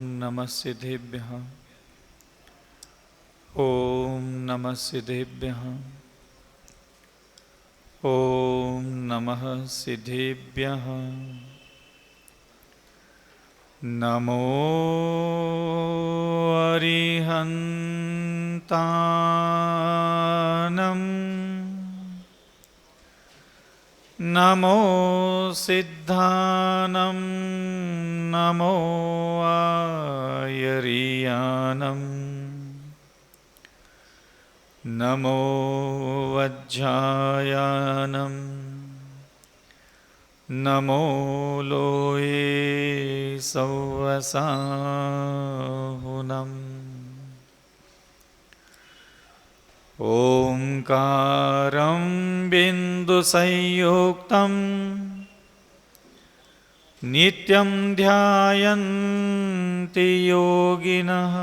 नमः सिद्धेभ्यः। ओम नमः सिद्धेभ्यः। ओम नमः सिद्धेभ्यः। नमो अरिहन्तानं नमो सिद्धानं नमो आयर्यानं नमो वज्जायानं नमो लोये सौवसाहुनम्। ओंकारं बिन्दुसंयुक्तं नित्यं ध्यायन्ति योगिनः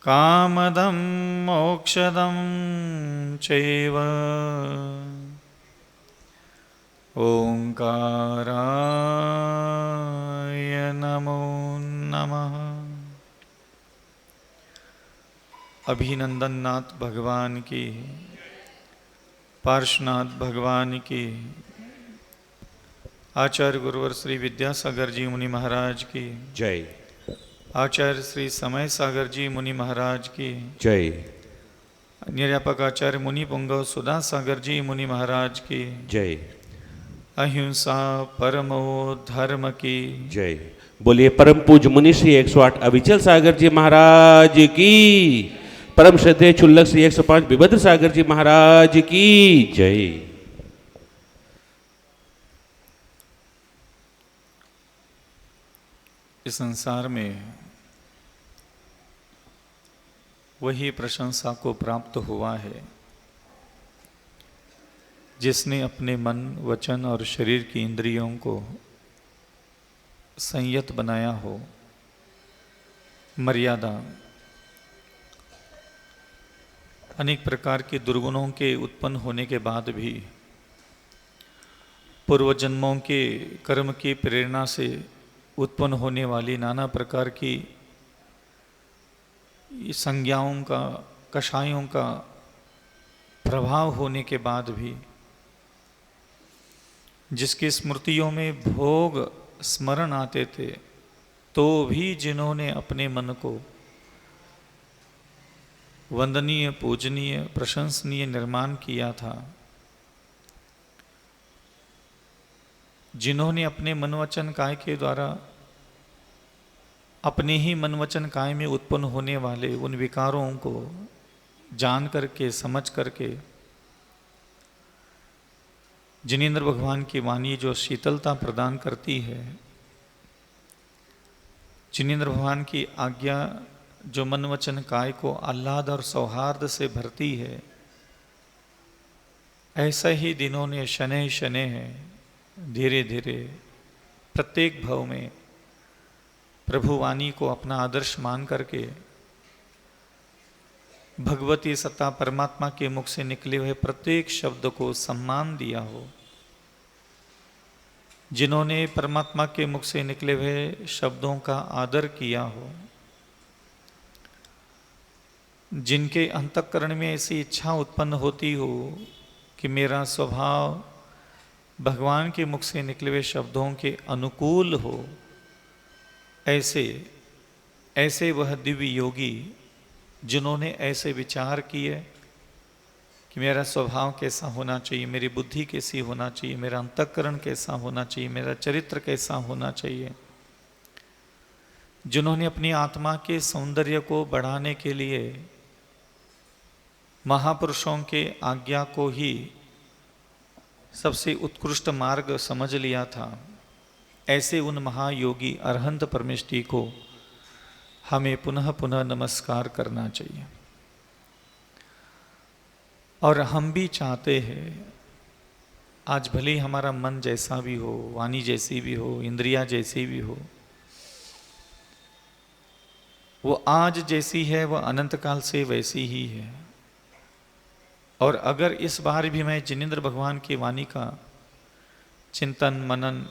कामदं मोक्षदं चैव ओंकाराय नमो नमः। अभिनंदननाथ भगवान की, पार्श्वनाथ भगवान की, आचार्य गुरुवर श्री विद्यासागर जी मुनि महाराज की जय। आचार्य श्री समय सागर जी मुनि महाराज की जय। निर्यापक आचार्य मुनि पुंगव सुधा सागर जी मुनि महाराज की जय। अहिंसा परमो धर्म की जय। बोलिए परम पूज्य मुनि श्री 108 अविचल सागर जी महाराज की, परम श्रद्धेय चुल्लक श्री 105 विभद्र सागर जी महाराज की जय। इस संसार में वही प्रशंसा को प्राप्त हुआ है जिसने अपने मन, वचन और शरीर की इंद्रियों को संयत बनाया हो। मर्यादा अनेक प्रकार के दुर्गुणों के उत्पन्न होने के बाद भी पूर्व जन्मों के कर्म की प्रेरणा से उत्पन्न होने वाली नाना प्रकार की संज्ञाओं का, कषायों का प्रभाव होने के बाद भी जिसकी स्मृतियों में भोग स्मरण आते थे, तो भी जिन्होंने अपने मन को वंदनीय, पूजनीय, प्रशंसनीय निर्माण किया था, जिन्होंने अपने मन वचन काय के द्वारा अपने ही मन वचन काय में उत्पन्न होने वाले उन विकारों को जान करके, समझ करके, जिनेंद्र भगवान की वाणी जो शीतलता प्रदान करती है, जिनेंद्र भगवान की आज्ञा जो मन वचन काय को आह्लाद और सौहार्द से भरती है, ऐसा ही दिनों ने शनैः शनैः धीरे धीरे प्रत्येक भव में प्रभु वाणी को अपना आदर्श मान करके भगवती सत्ता परमात्मा के मुख से निकले हुए प्रत्येक शब्द को सम्मान दिया हो। जिन्होंने परमात्मा के मुख से निकले हुए शब्दों का आदर किया हो, जिनके अंतःकरण में ऐसी इच्छा उत्पन्न होती हो कि मेरा स्वभाव भगवान के मुख से निकले हुए शब्दों के अनुकूल हो, ऐसे वह दिव्य योगी जिन्होंने ऐसे विचार किए कि मेरा स्वभाव कैसा होना चाहिए, मेरी बुद्धि कैसी होना चाहिए, मेरा अंतःकरण कैसा होना चाहिए, मेरा चरित्र कैसा होना चाहिए, जिन्होंने अपनी आत्मा के सौंदर्य को बढ़ाने के लिए महापुरुषों के आज्ञा को ही सबसे उत्कृष्ट मार्ग समझ लिया था, ऐसे उन महायोगी अरहंत परमेष्टि को हमें पुनः पुनः नमस्कार करना चाहिए। और हम भी चाहते हैं, आज भले ही हमारा मन जैसा भी हो, वाणी जैसी भी हो, इंद्रियां जैसी भी हो, वो आज जैसी है वह अनंत काल से वैसी ही है। और अगर इस बार भी मैं जिनेंद्र भगवान की वाणी का चिंतन, मनन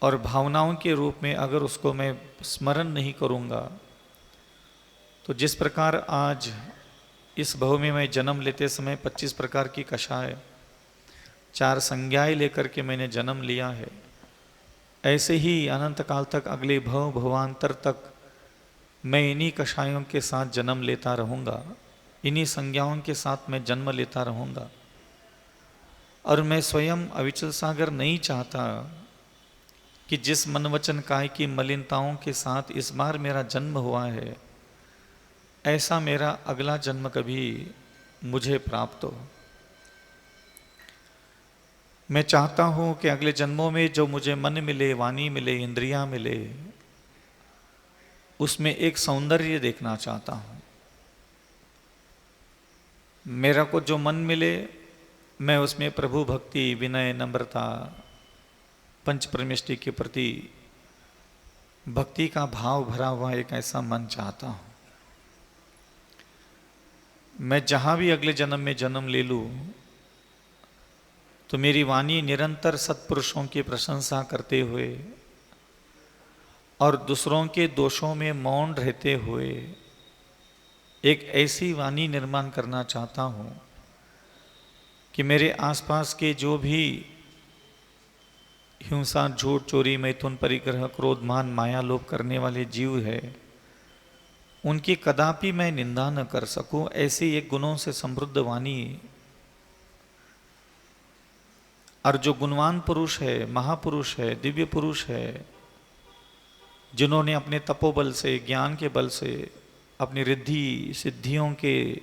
और भावनाओं के रूप में अगर उसको मैं स्मरण नहीं करूँगा, तो जिस प्रकार आज इस भव में मैं जन्म लेते समय 25 प्रकार की कषाय, 4 संज्ञाएं लेकर के मैंने जन्म लिया है, ऐसे ही अनंत काल तक अगले भव भवांतर तक मैं इन्हीं कषायों के साथ जन्म लेता रहूँगा, इन्हीं संज्ञाओं के साथ मैं जन्म लेता रहूँगा। और मैं स्वयं अविचल सागर नहीं चाहता कि जिस मन वचन काय की मलिनताओं के साथ इस बार मेरा जन्म हुआ है, ऐसा मेरा अगला जन्म कभी मुझे प्राप्त हो। मैं चाहता हूँ कि अगले जन्मों में जो मुझे मन मिले, वाणी मिले, इंद्रियां मिले, उसमें एक सौंदर्य देखना चाहता हूँ। मेरा को जो मन मिले, मैं उसमें प्रभु भक्ति, विनय, नम्रता, पंच परमेष्टि के प्रति भक्ति का भाव भरा हुआ एक ऐसा मन चाहता हूँ। मैं जहाँ भी अगले जन्म में जन्म ले लूँ, तो मेरी वाणी निरंतर सत्पुरुषों की प्रशंसा करते हुए और दूसरों के दोषों में मौन रहते हुए एक ऐसी वाणी निर्माण करना चाहता हूँ कि मेरे आसपास के जो भी हिंसा, झूठ, चोरी, मैथुन, परिग्रह, क्रोध, मान, माया, लोभ करने वाले जीव है, उनकी कदापि मैं निंदा न कर सकूं, ऐसी एक गुणों से समृद्ध वाणी। और जो गुणवान पुरुष है, महापुरुष है, दिव्य पुरुष है, जिन्होंने अपने तपोबल से, ज्ञान के बल से, अपनी रिद्धि सिद्धियों के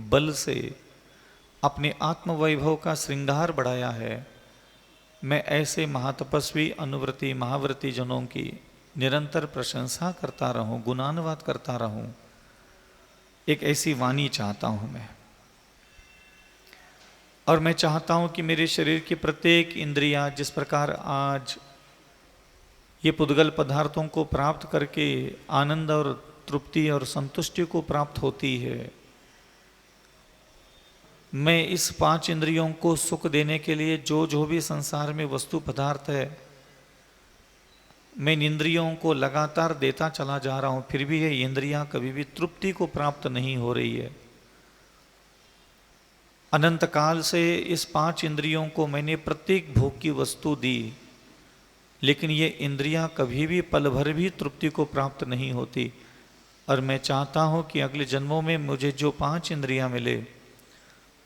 बल से अपने आत्मवैभव का श्रृंगार बढ़ाया है, मैं ऐसे महातपस्वी, अनुव्रती, महाव्रती जनों की निरंतर प्रशंसा करता रहूं, गुणानुवाद करता रहूं, एक ऐसी वाणी चाहता हूं मैं। और मैं चाहता हूं कि मेरे शरीर की प्रत्येक इंद्रियां जिस प्रकार आज ये पुद्गल पदार्थों को प्राप्त करके आनंद और तृप्ति और संतुष्टि को प्राप्त होती है, मैं इस 5 इंद्रियों को सुख देने के लिए जो भी संसार में वस्तु पदार्थ है, मैं इन इंद्रियों को लगातार देता चला जा रहा हूं, फिर भी ये इंद्रियां कभी भी तृप्ति को प्राप्त नहीं हो रही है। अनंत काल से इस 5 इंद्रियों को मैंने प्रत्येक भोग की वस्तु दी, लेकिन ये इंद्रियां कभी भी पल भर भी तृप्ति को प्राप्त नहीं होती। और मैं चाहता हूं कि अगले जन्मों में मुझे जो 5 इंद्रियां मिले,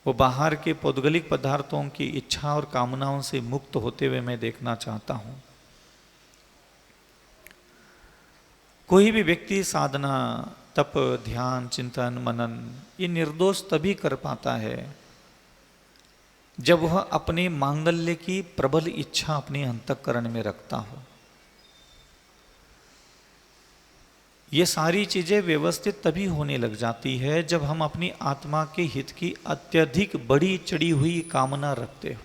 वो बाहर के पौद्गलिक पदार्थों की इच्छा और कामनाओं से मुक्त होते हुए मैं देखना चाहता हूं। कोई भी व्यक्ति साधना, तप, ध्यान, चिंतन, मनन ये निर्दोष तभी कर पाता है जब वह अपने मांगल्य की प्रबल इच्छा अपने अंतःकरण में रखता हो। ये सारी चीजें व्यवस्थित तभी होने लग जाती है जब हम अपनी आत्मा के हित की अत्यधिक बड़ी चढ़ी हुई कामना रखते हो।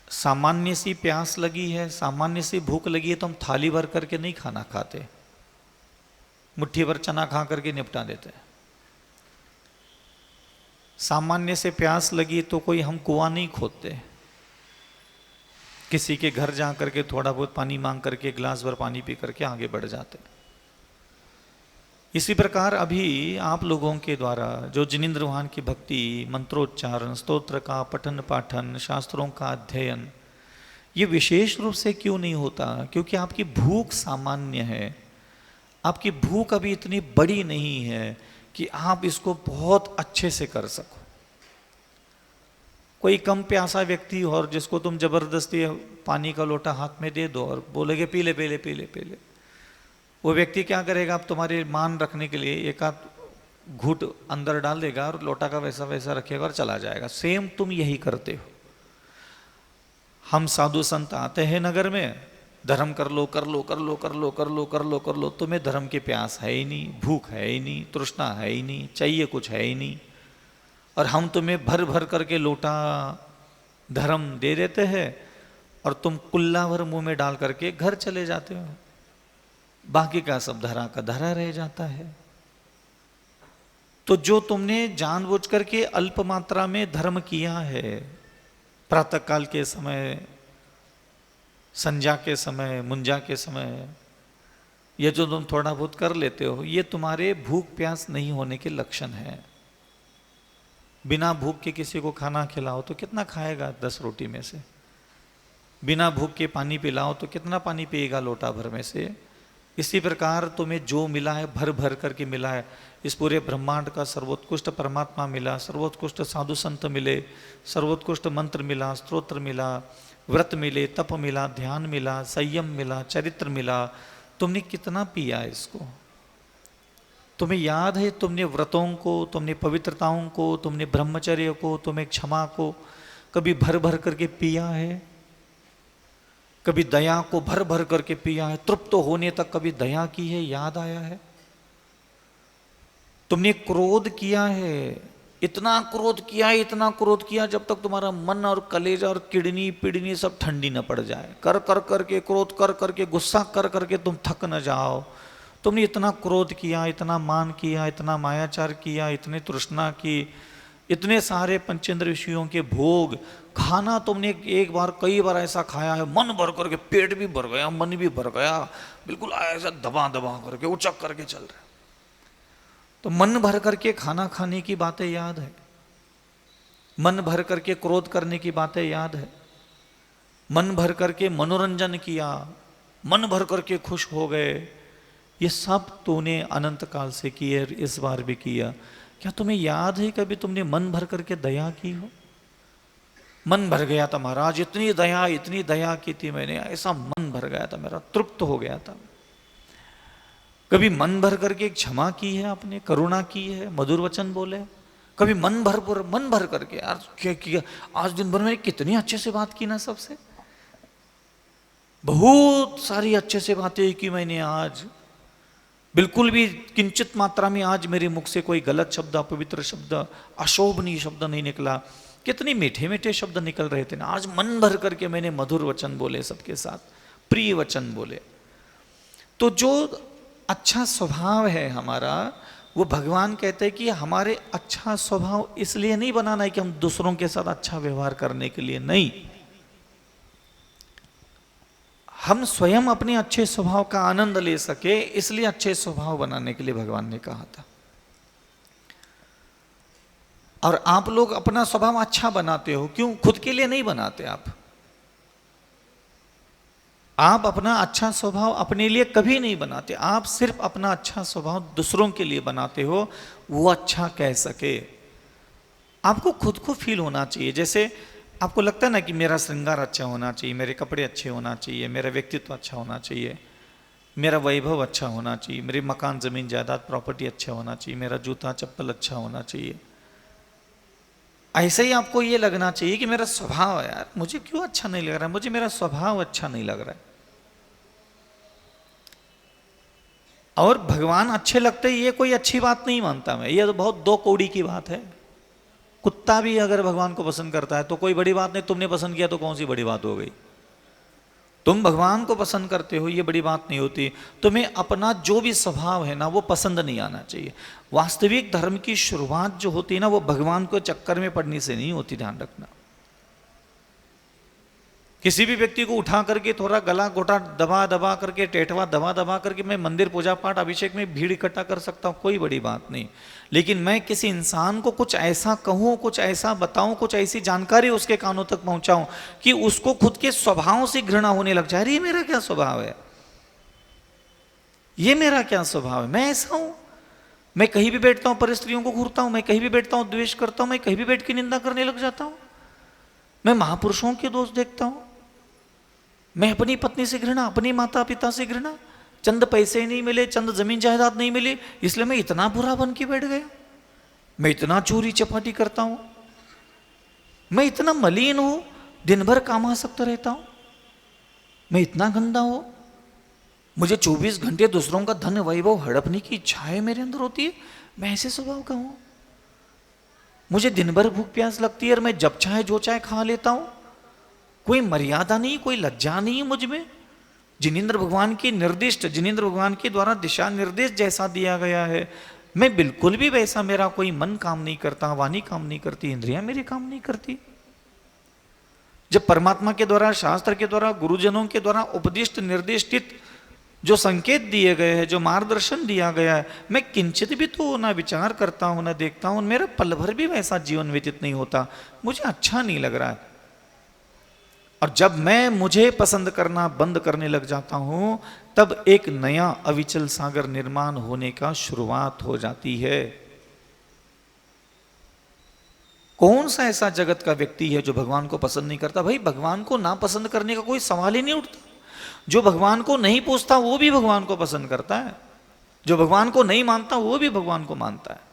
सामान्य सी प्यास लगी है, सामान्य सी भूख लगी है, तो हम थाली भर करके नहीं खाना खाते, मुट्ठी भर चना खा करके निपटा देते हैं। सामान्य से प्यास लगी तो कोई हम कुआं नहीं खोदते, किसी के घर जा करके थोड़ा बहुत पानी मांग करके गिलास भर पानी पी करके आगे बढ़ जाते। इसी प्रकार अभी आप लोगों के द्वारा जो जिनेंद्र भगवान की भक्ति, मंत्रोच्चारण, स्तोत्र का पठन पाठन, शास्त्रों का अध्ययन, ये विशेष रूप से क्यों नहीं होता? क्योंकि आपकी भूख सामान्य है, आपकी भूख अभी इतनी बड़ी नहीं है कि आप इसको बहुत अच्छे से कर सको। कोई कम प्यासा व्यक्ति और जिसको तुम जबरदस्ती पानी का लोटा हाथ में दे दो और बोलेगे पी ले पी ले पी ले पी ले, वो व्यक्ति क्या करेगा? आप तुम्हारे मान रखने के लिए एक आध घूंट अंदर डाल देगा और लोटा का वैसा वैसा रखेगा और चला जाएगा। सेम तुम यही करते हो। हम साधु संत आते हैं नगर में, धर्म कर लो कर लो कर लो कर लो कर लो कर लो कर लो, तुम्हें धर्म की प्यास है ही नहीं, भूख है ही नहीं, तृष्णा है ही नहीं, चाहिए कुछ है ही नहीं, और हम तुम्हें भर भर करके लोटा धर्म दे देते हैं और तुम कुल्ला भर मुंह में डाल करके घर चले जाते हो। बाकी का सब धरा का धरा रह जाता है। तो जो तुमने जानबूझ करके अल्प मात्रा में धर्म किया है, प्रातः काल के समय संध्या के समय, मुंजा के समय, ये जो तुम थोड़ा बहुत कर लेते हो, ये तुम्हारे भूख प्यास नहीं होने के लक्षण है। बिना भूख के किसी को खाना खिलाओ तो कितना खाएगा 10 रोटी में से? बिना भूख के पानी पिलाओ तो कितना पानी पिएगा लोटा भर में से? इसी प्रकार तुम्हें जो मिला है भर भर करके मिला है। इस पूरे ब्रह्मांड का सर्वोत्कृष्ट परमात्मा मिला, सर्वोत्कृष्ट साधु संत मिले, सर्वोत्कृष्ट मंत्र मिला, स्तोत्र मिला, व्रत मिले, तप मिला, ध्यान मिला, संयम मिला, चरित्र मिला। तुमने कितना पिया इसको? तुम्हें याद है तुमने व्रतों को, तुमने पवित्रताओं को, तुमने ब्रह्मचर्य को, तुमने क्षमा को कभी भर भर करके पिया है? कभी दया को भर भर करके पिया है? तृप्त होने तक कभी दया की है? याद आया है? तुमने क्रोध किया है, इतना क्रोध किया है, इतना क्रोध किया जब तक तुम्हारा मन और कलेजा और किडनी पिडनी सब ठंडी न पड़ जाए। कर कर करके क्रोध कर करके, गुस्सा कर करके तुम थक न जाओ। तुमने इतना क्रोध किया, इतना मान किया, इतना मायाचार किया, इतनी तृष्णा की, इतने सारे पंचेंद्र विषयों के भोग। खाना तुमने एक बार कई बार ऐसा खाया है, मन भर करके, पेट भी भर गया, मन भी भर गया, बिल्कुल ऐसा दबा दबा करके उचक करके चल रहे। तो मन भर करके खाना खाने की बातें याद है? मन भर करके क्रोध करने की बातें याद है? मन भर करके मनोरंजन किया, मन भर करके खुश हो गए, ये सब तूने अनंत काल से किए, इस बार भी किया। क्या तुम्हें याद है कभी तुमने मन भर करके दया की हो? मन भर गया था महाराज, इतनी दया की थी मैंने, ऐसा मन भर गया था मेरा, तृप्त हो गया था। कभी मन भर करके क्षमा की है आपने, करुणा की है, मधुर वचन बोले? कभी मन भर करके यार क्या किया, आज दिन भर मैंने कितनी अच्छे से बात की ना सबसे, बहुत सारी अच्छे से बातें की मैंने आज, बिल्कुल भी किंचित मात्रा में आज मेरे मुख से कोई गलत शब्द, अपवित्र शब्द, अशोभनीय शब्द नहीं निकला। कितने मीठे मीठे शब्द निकल रहे थे ना, आज मन भर करके मैंने मधुर वचन बोले, सबके साथ प्रिय वचन बोले। तो जो अच्छा स्वभाव है हमारा, वो भगवान कहते हैं कि हमारे अच्छा स्वभाव इसलिए नहीं बनाना है कि हम दूसरों के साथ अच्छा व्यवहार करने के लिए, नहीं, हम स्वयं अपने अच्छे स्वभाव का आनंद ले सके, इसलिए अच्छे स्वभाव बनाने के लिए भगवान ने कहा था। और आप लोग अपना स्वभाव अच्छा बनाते हो, क्यों? खुद के लिए नहीं बनाते आप अपना अच्छा स्वभाव अपने लिए कभी नहीं बनाते, आप सिर्फ अपना अच्छा स्वभाव दूसरों के लिए बनाते हो, वो अच्छा कह सके। आपको खुद को फील होना चाहिए, जैसे आपको लगता है ना कि मेरा श्रृंगार अच्छा होना चाहिए, मेरे कपड़े अच्छे होना चाहिए, मेरा व्यक्तित्व अच्छा होना चाहिए, मेरा वैभव अच्छा होना चाहिए, मेरे मकान जमीन जायदाद प्रॉपर्टी अच्छा होना चाहिए, मेरा जूता चप्पल अच्छा होना चाहिए। ऐसे ही आपको ये लगना चाहिए कि मेरा स्वभाव है, यार मुझे क्यों अच्छा नहीं लग रहा है, मुझे मेरा स्वभाव अच्छा नहीं लग रहा है। और भगवान अच्छे लगते ये कोई अच्छी बात नहीं मानता मैं, ये तो बहुत दो कौड़ी की बात है। कुत्ता भी अगर भगवान को पसंद करता है तो कोई बड़ी बात नहीं, तुमने पसंद किया तो कौन सी बड़ी बात हो गई? तुम भगवान को पसंद करते हो, ये बड़ी बात नहीं होती। तुम्हें अपना जो भी स्वभाव है ना, वो पसंद नहीं आना चाहिए। वास्तविक धर्म की शुरुआत जो होती है ना, वो भगवान को चक्कर में पड़ने से नहीं होती, ध्यान रखना। किसी भी व्यक्ति को उठा करके थोड़ा गला घोटा दबा दबा करके, टेटवा दबा दबा करके मैं मंदिर पूजा पाठ अभिषेक में भीड़ इकट्ठा कर सकता हूँ, कोई बड़ी बात नहीं। लेकिन मैं किसी इंसान को कुछ ऐसा कहूँ, कुछ ऐसा बताऊँ, कुछ ऐसी जानकारी उसके कानों तक पहुँचाऊँ कि उसको खुद के स्वभाव से घृणा होने लग जाए, ये मेरा क्या स्वभाव है, ये मेरा क्या स्वभाव है, मैं ऐसा हूँ, मैं कहीं भी बैठता हूँ परिस्त्रियों को घूरता हूँ, मैं कहीं भी बैठता हूँ द्वेष करता हूँ, मैं कहीं भी बैठ के निंदा करने लग जाता हूँ, मैं महापुरुषों के दोष देखता हूँ, मैं अपनी पत्नी से घृणा, अपनी माता पिता से घृणा, चंद पैसे नहीं मिले, चंद जमीन जायदाद नहीं मिली, इसलिए मैं इतना बुरा बन के बैठ गया, मैं इतना चोरी चपाटी करता हूं, मैं इतना मलिन हूं, दिन भर कामासक्त रहता हूं, मैं इतना गंदा हूं, मुझे 24 घंटे दूसरों का धन वैभव हड़पने की इच्छाएं मेरे अंदर होती है, मैं ऐसे स्वभाव का हूं, मुझे दिन भर भूख प्यास लगती है और मैं जब चाहे जो चाहे खा लेता हूं, कोई मर्यादा नहीं, कोई लज्जा नहीं मुझ में। जिनेंद्र भगवान की निर्दिष्ट, जिनेंद्र भगवान के द्वारा दिशा निर्देश जैसा दिया गया है, मैं बिल्कुल भी वैसा, मेरा कोई मन काम नहीं करता, वाणी काम नहीं करती, इंद्रियां मेरी काम नहीं करती। जब परमात्मा के द्वारा, शास्त्र के द्वारा, गुरुजनों के द्वारा उपदिष्ट निर्दिष्टित जो संकेत दिए गए हैं, जो मार्गदर्शन दिया गया है, मैं किंचित भी तो ना विचार करता हूं, ना देखता हूं, मेरा पल भर भी वैसा जीवन व्यतीत नहीं होता, मुझे अच्छा नहीं लग रहा है। और जब मैं मुझे पसंद करना बंद करने लग जाता हूं, तब एक नया अविचल सागर निर्माण होने का शुरुआत हो जाती है। कौन सा ऐसा जगत का व्यक्ति है जो भगवान को पसंद नहीं करता? भाई भगवान को ना पसंद करने का कोई सवाल ही नहीं उठता। जो भगवान को नहीं पूछता वो भी भगवान को पसंद करता है, जो भगवान को नहीं मानता वो भी भगवान को मानता है।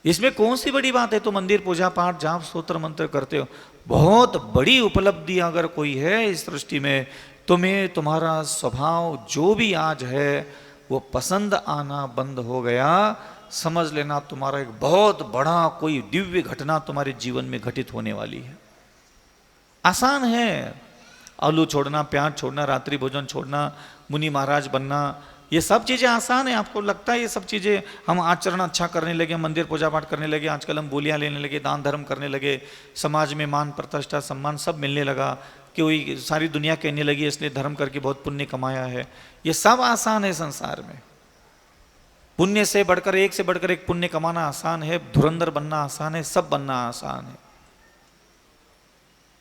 इसमें कौन सी बड़ी बात है? तो मंदिर पूजा पाठ जाप स्तोत्र मंत्र करते हो, बहुत बड़ी उपलब्धि अगर कोई है इस सृष्टि में, तुम्हें तुम्हारा स्वभाव जो भी आज है वो पसंद आना बंद हो गया, समझ लेना तुम्हारा एक बहुत बड़ा कोई दिव्य घटना तुम्हारे जीवन में घटित होने वाली है। आसान है, आलू छोड़ना, प्याज छोड़ना, रात्रि भोजन छोड़ना, मुनि महाराज बनना, ये सब चीजें आसान है। आपको लगता है ये सब चीजें, हम आचरण अच्छा करने लगे, मंदिर पूजा पाठ करने लगे, आजकल हम बोलियां लेने लगे, दान धर्म करने लगे, समाज में मान प्रतिष्ठा सम्मान सब मिलने लगा, कि वही सारी दुनिया कहने लगी इसलिए धर्म करके बहुत पुण्य कमाया है। ये सब आसान है संसार में, पुण्य से बढ़कर एक पुण्य कमाना आसान है, धुरंधर बनना आसान है, सब बनना आसान है।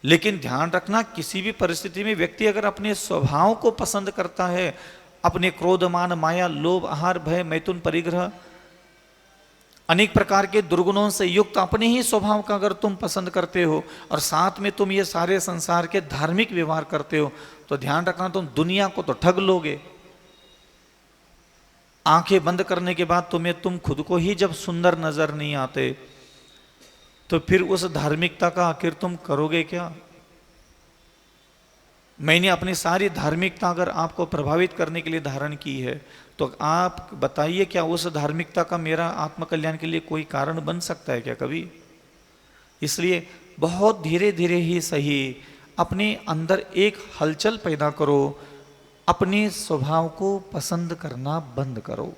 लेकिन ध्यान रखना, किसी भी परिस्थिति में व्यक्ति अगर अपने स्वभाव को पसंद करता है, अपने क्रोध मान माया लोभ आहार भय मैथुन परिग्रह अनेक प्रकार के दुर्गुणों से युक्त अपने ही स्वभाव का अगर तुम पसंद करते हो, और साथ में तुम ये सारे संसार के धार्मिक व्यवहार करते हो, तो ध्यान रखना तुम दुनिया को तो ठग लोगे। आंखें बंद करने के बाद तुम खुद को ही जब सुंदर नजर नहीं आते, तो फिर उस धार्मिकता का आखिर तुम करोगे क्या? मैंने अपनी सारी धार्मिकता अगर आपको प्रभावित करने के लिए धारण की है, तो आप बताइए क्या उस धार्मिकता का मेरा आत्मकल्याण के लिए कोई कारण बन सकता है क्या कभी? इसलिए बहुत धीरे धीरे ही सही अपने अंदर एक हलचल पैदा करो, अपने स्वभाव को पसंद करना बंद करो।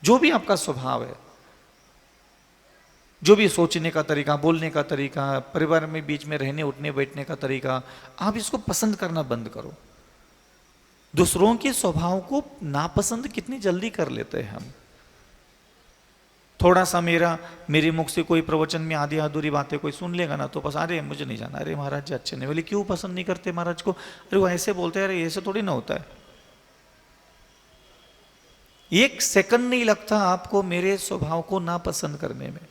जो भी आपका स्वभाव है, जो भी सोचने का तरीका, बोलने का तरीका, परिवार में बीच में रहने उठने बैठने का तरीका, आप इसको पसंद करना बंद करो। दूसरों के स्वभाव को नापसंद कितनी जल्दी कर लेते हैं हम। थोड़ा सा मेरे मुख से कोई प्रवचन में आधी अधूरी बातें कोई सुन लेगा ना, तो बस अरे मुझे नहीं जाना, अरे महाराज जी अच्छे नहीं, बोले क्यों पसंद नहीं करते महाराज को? अरे वो ऐसे बोलते हैं, अरे ऐसे थोड़ी ना होता है। एक सेकंड नहीं लगता आपको मेरे स्वभाव को नापसंद करने में,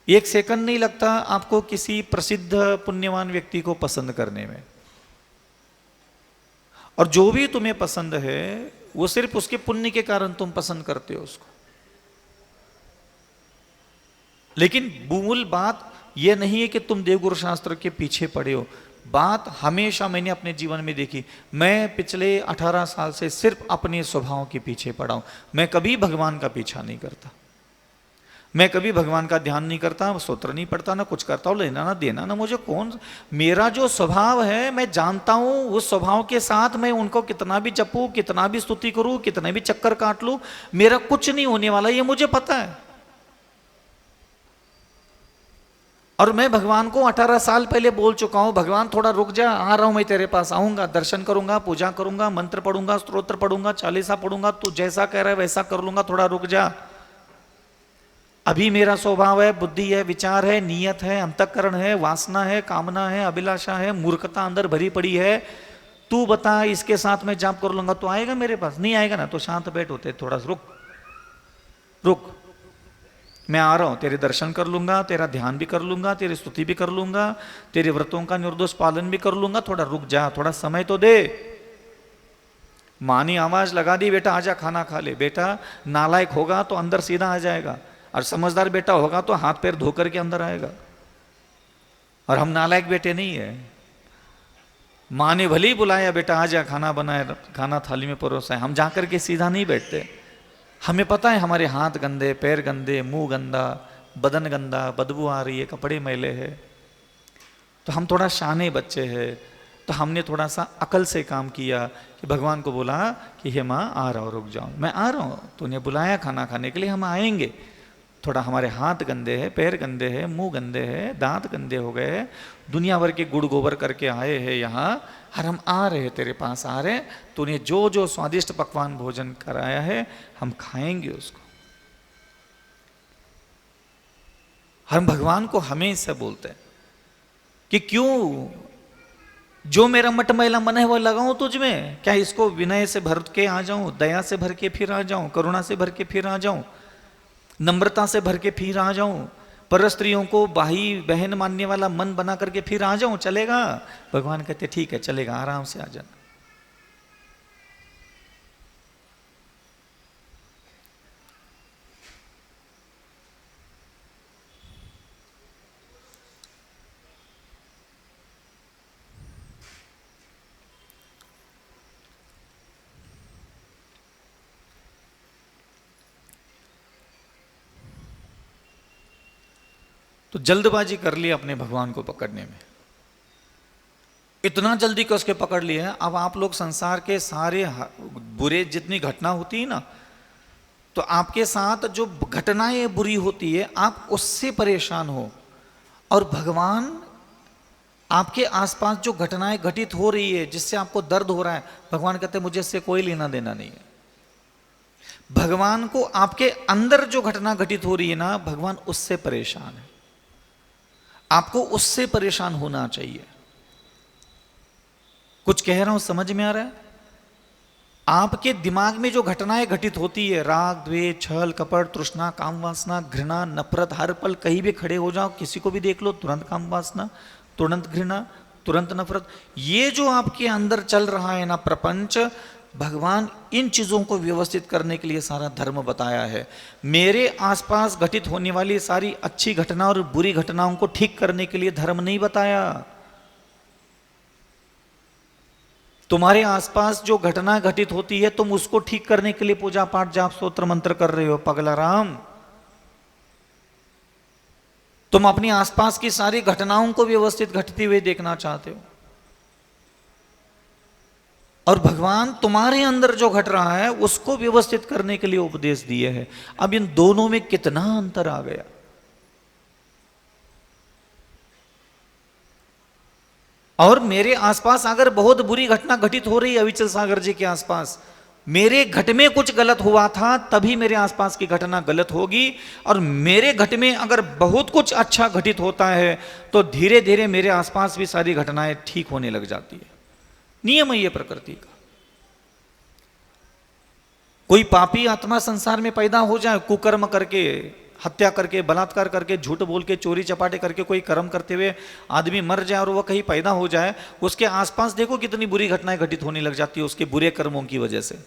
एक सेकंड नहीं लगता आपको किसी प्रसिद्ध पुण्यवान व्यक्ति को पसंद करने में। और जो भी तुम्हें पसंद है वो सिर्फ उसके पुण्य के कारण तुम पसंद करते हो उसको। लेकिन मूल बात यह नहीं है कि तुम देवगुरु शास्त्र के पीछे पड़े हो। बात हमेशा मैंने अपने जीवन में देखी, मैं पिछले 18 साल से सिर्फ अपने स्वभाव के पीछे पड़ा हूं। मैं कभी भगवान का पीछा नहीं करता, मैं कभी भगवान का ध्यान नहीं करता, स्तोत्र नहीं पढ़ता, ना कुछ करता हूँ, लेना ना देना ना मुझे कौन। मेरा जो स्वभाव है मैं जानता हूं, उस स्वभाव के साथ मैं उनको कितना भी जपूं, कितना भी स्तुति करूं, कितने भी चक्कर काट लूं, मेरा कुछ नहीं होने वाला, ये मुझे पता है। और मैं भगवान को 18 साल पहले बोल चुका हूं, भगवान थोड़ा रुक जा, आ रहा हूं मैं तेरे पास, आऊंगा, दर्शन करूंगा, पूजा करूंगा, मंत्र पढ़ूंगा, स्तोत्र पढ़ूंगा, चालीसा पढ़ूंगा, तू जैसा कह रहा है वैसा कर लूंगा, थोड़ा रुक जा। अभी मेरा स्वभाव है, बुद्धि है, विचार है, नियत है, अंतःकरण है, वासना है, कामना है, अभिलाषा है, मूर्खता अंदर भरी पड़ी है। तू बता, इसके साथ मैं जाप कर लूंगा तो आएगा मेरे पास? नहीं आएगा ना, तो शांत बैठ होते, थोड़ा रुक, मैं आ रहा हूं, तेरे दर्शन कर लूंगा, तेरा ध्यान भी कर लूंगा, तेरी स्तुति भी कर लूंगा, तेरे व्रतों का निर्दोष पालन भी कर लूंगा, थोड़ा रुक जा, थोड़ा समय तो दे। माँ ने आवाज लगा दी, बेटा आजा खाना खा ले। बेटा नालायक होगा तो अंदर सीधा आ जाएगा, और समझदार बेटा होगा तो हाथ पैर धोकर के अंदर आएगा। और हम नालायक बेटे नहीं है। माँ ने भले ही बुलाया, बेटा आजा खाना बनाया, खाना थाली में परोसा है, हम जाकर के सीधा नहीं बैठते। हमें पता है हमारे हाथ गंदे, पैर गंदे, मुंह गंदा, बदन गंदा, बदबू आ रही है, कपड़े मैले है, तो हम थोड़ा शाने बच्चे हैं, तो हमने थोड़ा सा अकल से काम किया कि भगवान को बोला कि हे माँ आ रहा हूँ, रुक जाओ, मैं आ रहा हूँ, तूने बुलाया खाना खाने के लिए, हम आएंगे, थोड़ा हमारे हाथ गंदे हैं, पैर गंदे हैं, मुंह गंदे हैं, दांत गंदे हो गए हैं, दुनिया भर के गुड़ गोबर करके आए हैं यहाँ, और हम आ रहे हैं तेरे पास आ रहे हैं, तूने जो जो स्वादिष्ट पकवान भोजन कराया है हम खाएंगे उसको। हम भगवान को हमेशा बोलते हैं कि क्यों जो मेरा मटमैला मन है वो लगाऊं तुझ में, क्या इसको विनय से भर के आ जाऊं, दया से भर के फिर आ जाऊं, करुणा से भर के फिर आ जाऊं, नम्रता से भर के फिर आ जाऊं, पर स्त्रियों को भाई बहन मानने वाला मन बना करके फिर आ जाऊं, चलेगा? भगवान कहते ठीक है चलेगा, आराम से आ जाना। तो जल्दबाजी कर ली अपने भगवान को पकड़ने में, इतना जल्दी कि उसके पकड़ लिए हैं। अब आप लोग संसार के सारे बुरे जितनी घटना होती है ना, तो आपके साथ जो घटनाएं बुरी होती है आप उससे परेशान हो, और भगवान आपके आसपास जो घटनाएं घटित हो रही है जिससे आपको दर्द हो रहा है, भगवान कहते हैं मुझे इससे कोई लेना देना नहीं है। भगवान को आपके अंदर जो घटना घटित हो रही है ना, भगवान उससे परेशान है, आपको उससे परेशान होना चाहिए। कुछ कह रहा हूं समझ में आ रहा है? आपके दिमाग में जो घटनाएं घटित होती है, राग द्वेष छल कपट तृष्णा काम वासना घृणा नफरत, हर पल कहीं भी खड़े हो जाओ किसी को भी देख लो तुरंत काम वासना, तुरंत घृणा, तुरंत नफरत, ये जो आपके अंदर चल रहा है ना प्रपंच, भगवान इन चीजों को व्यवस्थित करने के लिए सारा धर्म बताया है। मेरे आसपास घटित होने वाली सारी अच्छी घटना और बुरी घटनाओं को ठीक करने के लिए धर्म नहीं बताया। तुम्हारे आसपास जो घटना घटित होती है तुम उसको ठीक करने के लिए पूजा पाठ जाप स्तोत्र मंत्र कर रहे हो पगला राम। तुम अपने आसपास की सारी घटनाओं को व्यवस्थित घटती हुई देखना चाहते हो, और भगवान तुम्हारे अंदर जो घट रहा है उसको व्यवस्थित करने के लिए उपदेश दिए हैं। अब इन दोनों में कितना अंतर आ गया। और मेरे आसपास अगर बहुत बुरी घटना घटित हो रही है अविचल सागर जी के आसपास, मेरे घट में कुछ गलत हुआ था तभी मेरे आसपास की घटना गलत होगी, और मेरे घट में अगर बहुत कुछ अच्छा घटित होता है तो धीरे धीरे मेरे आसपास भी सारी घटनाएं ठीक होने लग जाती है। नियम है ये प्रकृति का। कोई पापी आत्मा संसार में पैदा हो जाए, कुकर्म करके, हत्या करके, बलात्कार करके, झूठ बोल के, चोरी चपाटे करके कोई कर्म करते हुए आदमी मर जाए और वह कहीं पैदा हो जाए, उसके आसपास देखो कितनी बुरी घटनाएं घटित होने लग जाती है उसके बुरे कर्मों की वजह से।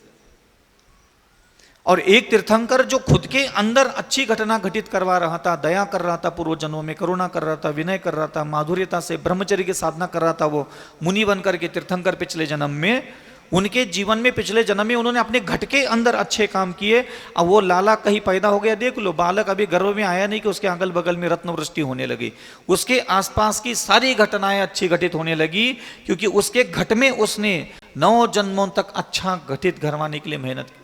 और एक तीर्थंकर जो खुद के अंदर अच्छी घटना घटित करवा रहा था, दया कर रहा था, पूर्व जन्मों में करुणा कर रहा था, विनय कर रहा था, माधुर्यता से ब्रह्मचर्य की साधना कर रहा था, वो मुनि बनकर के तीर्थंकर पिछले जन्म में, उनके जीवन में पिछले जन्म में उन्होंने अपने घट के अंदर अच्छे काम किए। अब वो लाला कहीं पैदा हो गया, देख लो बालक अभी गर्भ में आया नहीं कि उसके अगल बगल में रत्न वृष्टि होने लगी, उसके आसपास की सारी घटनाएं अच्छी घटित होने लगी, क्योंकि उसके घट में उसने 9 जन्मों तक अच्छा घटित करवाने के लिए मेहनत की।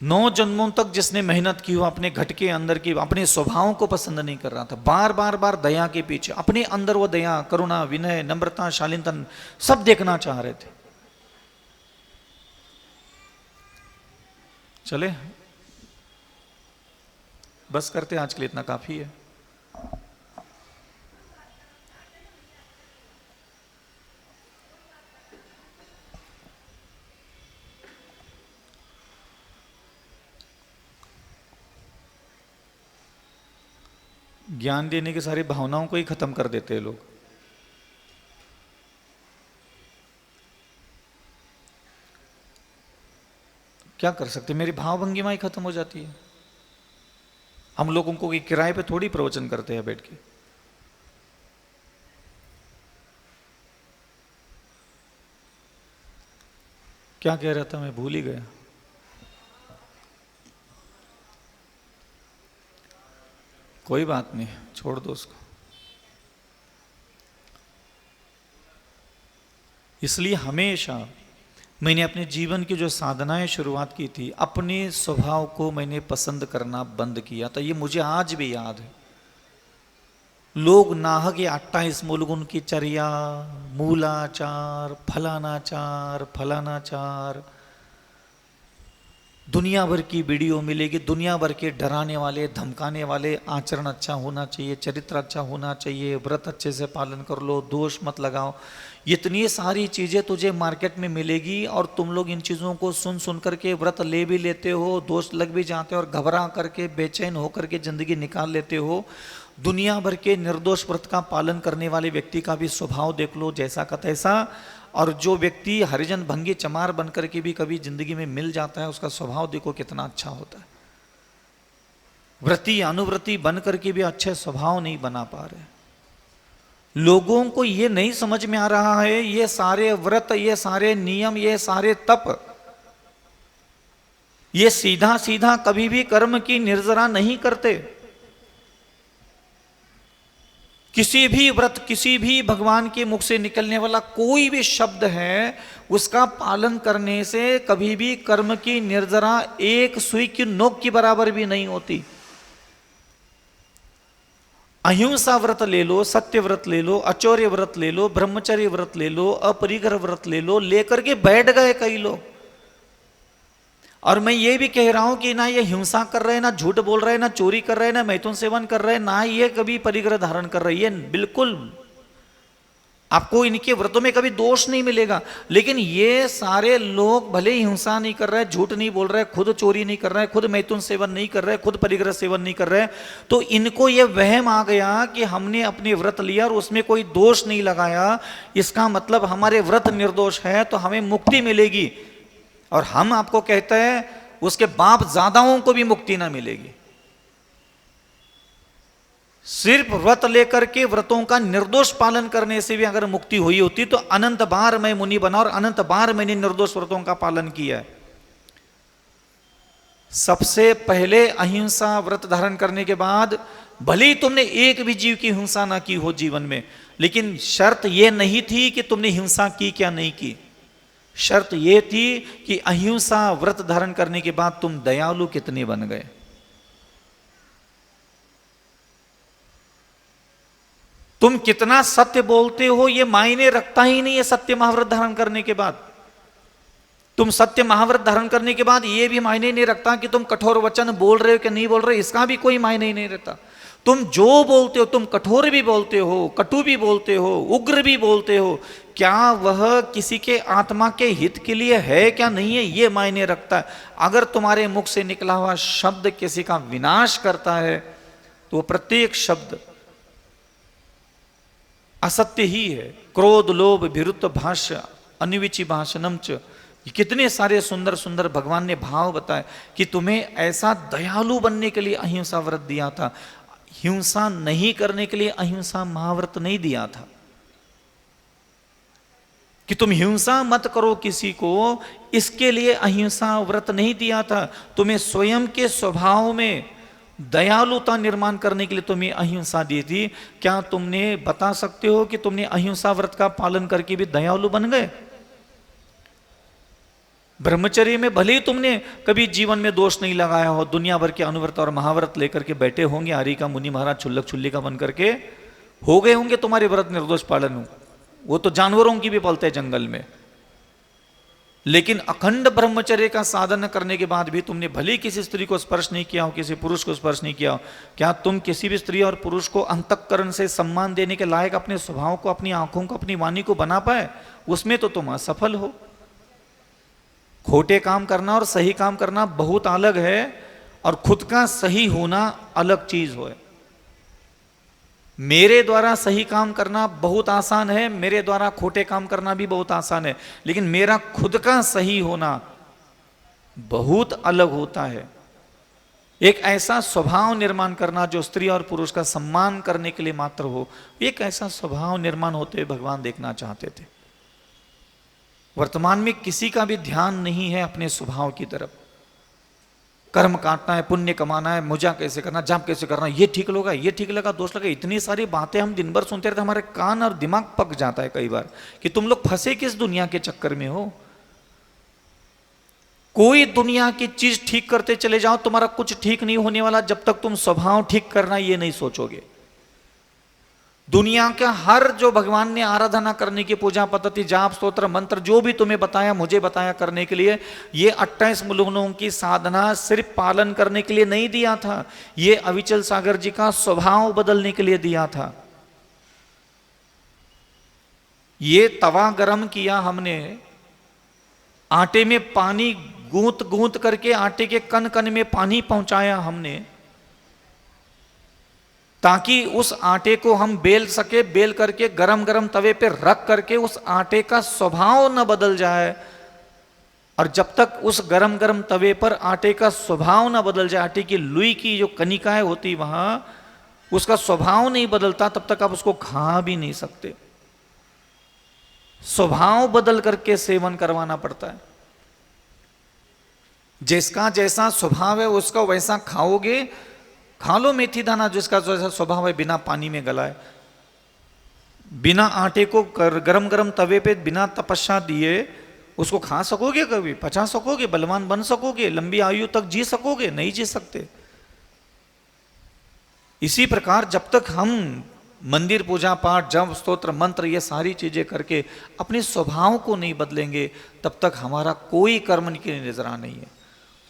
नौ जन्मों तक जिसने मेहनत की हो अपने घट के अंदर की, अपने स्वभावों को पसंद नहीं कर रहा था, बार बार बार दया के पीछे, अपने अंदर वो दया करुणा विनय नम्रता शालीनतन सब देखना चाह रहे थे। चले बस करते, आज के लिए इतना काफी है। ज्ञान देने की सारी भावनाओं को ही खत्म कर देते हैं लोग। क्या कर सकते, मेरी भावभंगिमा ही खत्म हो जाती है। हम लोगों को किराए पे थोड़ी प्रवचन करते हैं बैठ के। क्या कह रहा था मैं भूल ही गया। कोई बात नहीं, छोड़ दो उसको। इसलिए हमेशा मैंने अपने जीवन की जो साधनाएं शुरुआत की थी, अपने स्वभाव को मैंने पसंद करना बंद किया था। ये मुझे आज भी याद है। लोग नाहक ये 28 मूलगुण की चर्या, मूलाचार, फलानाचार फलानाचार, दुनिया भर की वीडियो मिलेगी, दुनिया भर के डराने वाले धमकाने वाले, आचरण अच्छा होना चाहिए, चरित्र अच्छा होना चाहिए, व्रत अच्छे से पालन कर लो, दोष मत लगाओ। इतनी सारी चीज़ें तुझे मार्केट में मिलेगी और तुम लोग इन चीज़ों को सुन सुन करके व्रत ले भी लेते हो, दोष लग भी जाते हो और घबरा करके बेचैन होकर के ज़िंदगी निकाल लेते हो। दुनिया भर के निर्दोष व्रत का पालन करने वाले व्यक्ति का भी स्वभाव देख लो, जैसा का तैसा। और जो व्यक्ति हरिजन भंगी चमार बन करके भी कभी जिंदगी में मिल जाता है, उसका स्वभाव देखो कितना अच्छा होता है। व्रती अनुव्रती बन करके भी अच्छे स्वभाव नहीं बना पा रहे। लोगों को ये नहीं समझ में आ रहा है, ये सारे व्रत, ये सारे नियम, ये सारे तप, ये सीधा सीधा कभी भी कर्म की निर्जरा नहीं करते। किसी भी व्रत, किसी भी भगवान के मुख से निकलने वाला कोई भी शब्द है, उसका पालन करने से कभी भी कर्म की निर्जरा एक सुई की नोक की बराबर भी नहीं होती। अहिंसा व्रत ले लो, सत्य व्रत ले लो, अचौर्य व्रत ले लो, ब्रह्मचर्य व्रत ले लो, अपरिग्रह व्रत ले लो, लेकर के बैठ गए कई लोग। और मैं ये भी कह रहा हूं कि ना ये हिंसा कर रहे हैं, ना झूठ बोल रहे हैं, ना चोरी कर रहे हैं, ना मैथुन सेवन कर रहे हैं, ना ये कभी परिग्रह धारण कर रहे हैं। बिल्कुल आपको इनके व्रतों में कभी दोष नहीं मिलेगा। लेकिन ये सारे लोग भले ही हिंसा नहीं कर रहे, झूठ नहीं बोल रहे, खुद चोरी नहीं कर रहे, खुद मैथुन सेवन नहीं कर रहे, खुद परिग्रह सेवन नहीं कर रहे, तो इनको ये वहम आ गया कि हमने अपने व्रत लिया और उसमें कोई दोष नहीं लगाया, इसका मतलब हमारे व्रत निर्दोष है तो हमें मुक्ति मिलेगी। और हम आपको कहते हैं उसके बाप ज़्यादाओं को भी मुक्ति ना मिलेगी। सिर्फ व्रत लेकर के, व्रतों का निर्दोष पालन करने से भी अगर मुक्ति हुई होती तो अनंत बार मैं मुनि बना और अनंत बार मैंने निर्दोष व्रतों का पालन किया है। सबसे पहले अहिंसा व्रत धारण करने के बाद भले ही तुमने एक भी जीव की हिंसा ना की हो जीवन में, लेकिन शर्त यह नहीं थी कि तुमने हिंसा की क्या नहीं की। शर्त यह थी कि अहिंसा व्रत धारण करने के बाद तुम दयालु कितने बन गए। तुम कितना सत्य बोलते हो ये मायने रखता ही नहीं है। सत्य महाव्रत धारण करने के बाद, तुम सत्य महाव्रत धारण करने के बाद ये भी मायने नहीं रखता कि तुम कठोर वचन बोल रहे हो कि नहीं बोल रहे, इसका भी कोई मायने ही नहीं रहता। तुम जो बोलते हो, तुम कठोर भी बोलते हो, कटु भी बोलते हो, उग्र भी बोलते हो, क्या वह किसी के आत्मा के हित के लिए है क्या नहीं है, ये मायने रखता है। अगर तुम्हारे मुख से निकला हुआ शब्द किसी का विनाश करता है तो प्रत्येक शब्द असत्य ही है। क्रोध लोभ विरुद्ध भाष्य अनिविची भाषणम च, कितने सारे सुंदर सुंदर भगवान ने भाव बताए कि तुम्हें ऐसा दयालु बनने के लिए अहिंसा व्रत दिया था, हिंसा नहीं करने के लिए अहिंसा महाव्रत नहीं दिया था। कि तुम हिंसा मत करो किसी को, इसके लिए अहिंसा व्रत नहीं दिया था। तुम्हें स्वयं के स्वभाव में दयालुता निर्माण करने के लिए तुम्हें अहिंसा दी थी। क्या तुमने बता सकते हो कि तुमने अहिंसा व्रत का पालन करके भी दयालु बन गए? ब्रह्मचर्य में भले ही तुमने कभी जीवन में दोष नहीं लगाया हो, दुनिया भर के अनुव्रत और महाव्रत लेकर के बैठे होंगे, हरि का मुनि महाराज छुल्लक छुल्लिका बन करके हो गए होंगे तुम्हारे व्रत निर्दोष पालन हो, वो तो जानवरों की भी पलते जंगल में। लेकिन अखंड ब्रह्मचर्य का साधन करने के बाद भी तुमने भले किसी स्त्री को स्पर्श नहीं किया हो, किसी पुरुष को स्पर्श नहीं किया हो, क्या तुम किसी भी स्त्री और पुरुष को अंतःकरण से सम्मान देने के लायक अपने स्वभाव को, अपनी आंखों को, अपनी वाणी को बना पाए? उसमें तो तुम असफल हो। खोटे काम करना और सही काम करना बहुत अलग है, और खुद का सही होना अलग चीज हो। मेरे द्वारा सही काम करना बहुत आसान है, मेरे द्वारा खोटे काम करना भी बहुत आसान है, लेकिन मेरा खुद का सही होना बहुत अलग होता है। एक ऐसा स्वभाव निर्माण करना जो स्त्री और पुरुष का सम्मान करने के लिए मात्र हो, एक ऐसा स्वभाव निर्माण होते हुए भगवान देखना चाहते थे। वर्तमान में किसी का भी ध्यान नहीं है अपने स्वभाव की तरफ। कर्म काटना है, पुण्य कमाना है, मुजा कैसे करना, जाप कैसे करना, ये ठीक लगा, ये ठीक लगा, दोष लगा, इतनी सारी बातें हम दिन भर सुनते रहते, हमारे कान और दिमाग पक जाता है कई बार कि तुम लोग फंसे किस दुनिया के चक्कर में हो। कोई दुनिया की चीज ठीक करते चले जाओ, तुम्हारा कुछ ठीक नहीं होने वाला जब तक तुम स्वभाव ठीक करना ये नहीं सोचोगे। दुनिया का हर जो भगवान ने आराधना करने की पूजा पद्धति, जाप, स्तोत्र, मंत्र जो भी तुम्हें बताया, मुझे बताया करने के लिए, ये 28 मुलुगनों की साधना सिर्फ पालन करने के लिए नहीं दिया था, ये अविचल सागर जी का स्वभाव बदलने के लिए दिया था। ये तवा गरम किया हमने, आटे में पानी गूंथ गूंथ करके आटे के कण कण में पानी पहुंचाया हमने, ताकि उस आटे को हम बेल सके, बेल करके गरम गरम तवे पे रख करके उस आटे का स्वभाव न बदल जाए। और जब तक उस गरम गरम तवे पर आटे का स्वभाव न बदल जाए, आटे की लुई की जो कनिकाएं होती वहां, उसका स्वभाव नहीं बदलता, तब तक आप उसको खा भी नहीं सकते। स्वभाव बदल करके सेवन करवाना पड़ता है। जिसका जैसा स्वभाव है उसका वैसा खाओगे। खा लो मेथी दाना, जिसका जैसा स्वभाव है, बिना पानी में गलाए, बिना आटे को गरम गरम तवे पे बिना तपस्या दिए उसको खा सकोगे? कभी पचा सकोगे? बलवान बन सकोगे? लंबी आयु तक जी सकोगे? नहीं जी सकते। इसी प्रकार जब तक हम मंदिर पूजा पाठ, जप, स्तोत्र, मंत्र, ये सारी चीजें करके अपने स्वभाव को नहीं बदलेंगे, तब तक हमारा कोई कर्म की निजरा नहीं है।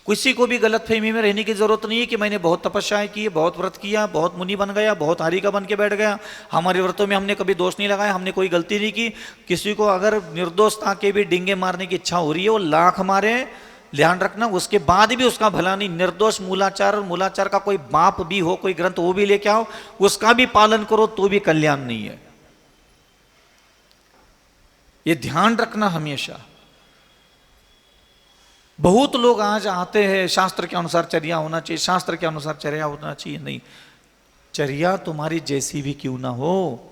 किसी को भी गलत फहमी में रहने की जरूरत नहीं है कि मैंने बहुत तपस्याएं की, बहुत व्रत किया, बहुत मुनि बन गया, बहुत हारी का बन के बैठ गया, हमारे व्रतों में हमने कभी दोष नहीं लगाया, हमने कोई गलती नहीं की। किसी को अगर निर्दोष था के भी डिंगे मारने की इच्छा हो रही है, वो लाख मारे, ध्यान रखना, उसके बाद भी उसका भला नहीं। निर्दोष मूलाचार, मूलाचार का कोई बाप भी हो, कोई ग्रंथ वो भी लेके आओ, उसका भी पालन करो तो भी कल्याण नहीं है। ये ध्यान रखना हमेशा। बहुत लोग आज आते हैं शास्त्र के अनुसार चर्या होना चाहिए, शास्त्र के अनुसार चर्या होना चाहिए। नहीं, चर्या तुम्हारी जैसी भी क्यों ना हो,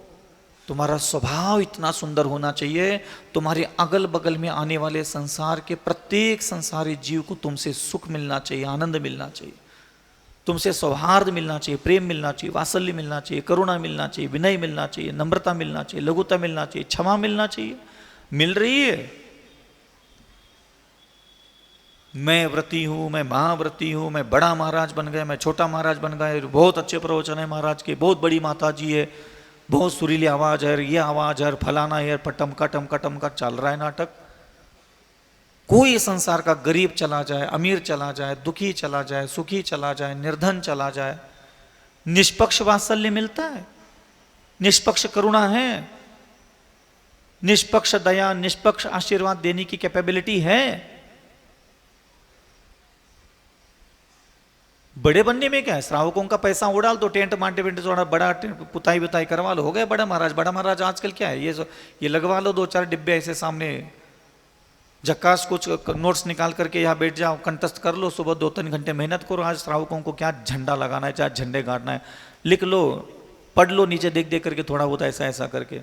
तुम्हारा स्वभाव इतना सुंदर होना चाहिए, तुम्हारे अगल बगल में आने वाले संसार के प्रत्येक संसारी जीव को तुमसे सुख मिलना चाहिए, आनंद मिलना चाहिए, तुमसे सौहार्द मिलना चाहिए, प्रेम मिलना चाहिए, वात्सल्य मिलना चाहिए, करुणा मिलना चाहिए, विनय मिलना चाहिए, नम्रता मिलना चाहिए, लघुता मिलना चाहिए, क्षमा मिलना चाहिए। मिल रही है? मैं व्रती हूं, मैं महाव्रती हूं, मैं बड़ा महाराज बन गया, मैं छोटा महाराज बन गया, बहुत अच्छे प्रवचन है महाराज के, बहुत बड़ी माता जी है, बहुत सुरीली आवाज है, ये आवाज है, फलाना है, पटमका टमका चल रहा है नाटक। कोई संसार का गरीब चला जाए, अमीर चला जाए, दुखी चला जाए, सुखी चला जाए, निर्धन चला जाए, निष्पक्ष वात्सल्य मिलता है, निष्पक्ष करुणा है, निष्पक्ष दया, निष्पक्ष आशीर्वाद देने की कैपेबिलिटी है। बड़े बनने में क्या है? श्रावकों का पैसा उड़ाल दो, टेंट मांटे वेंटे थोड़ा बड़ा पुताई बुताई करवा लो, हो गया बड़ा महाराज। बड़ा महाराज आजकल क्या है, ये लगवा लो 2-4 डिब्बे ऐसे सामने, झक्कास कुछ नोट्स निकाल करके यहाँ बैठ जाओ, कंठस्थ कर लो, सुबह 2-3 घंटे मेहनत करो। आज श्रावकों को क्या झंडा लगाना है, चाहे झंडे गाड़ना है, लिख लो, पढ़ लो, नीचे देख देख करके थोड़ा बहुत ऐसा ऐसा करके।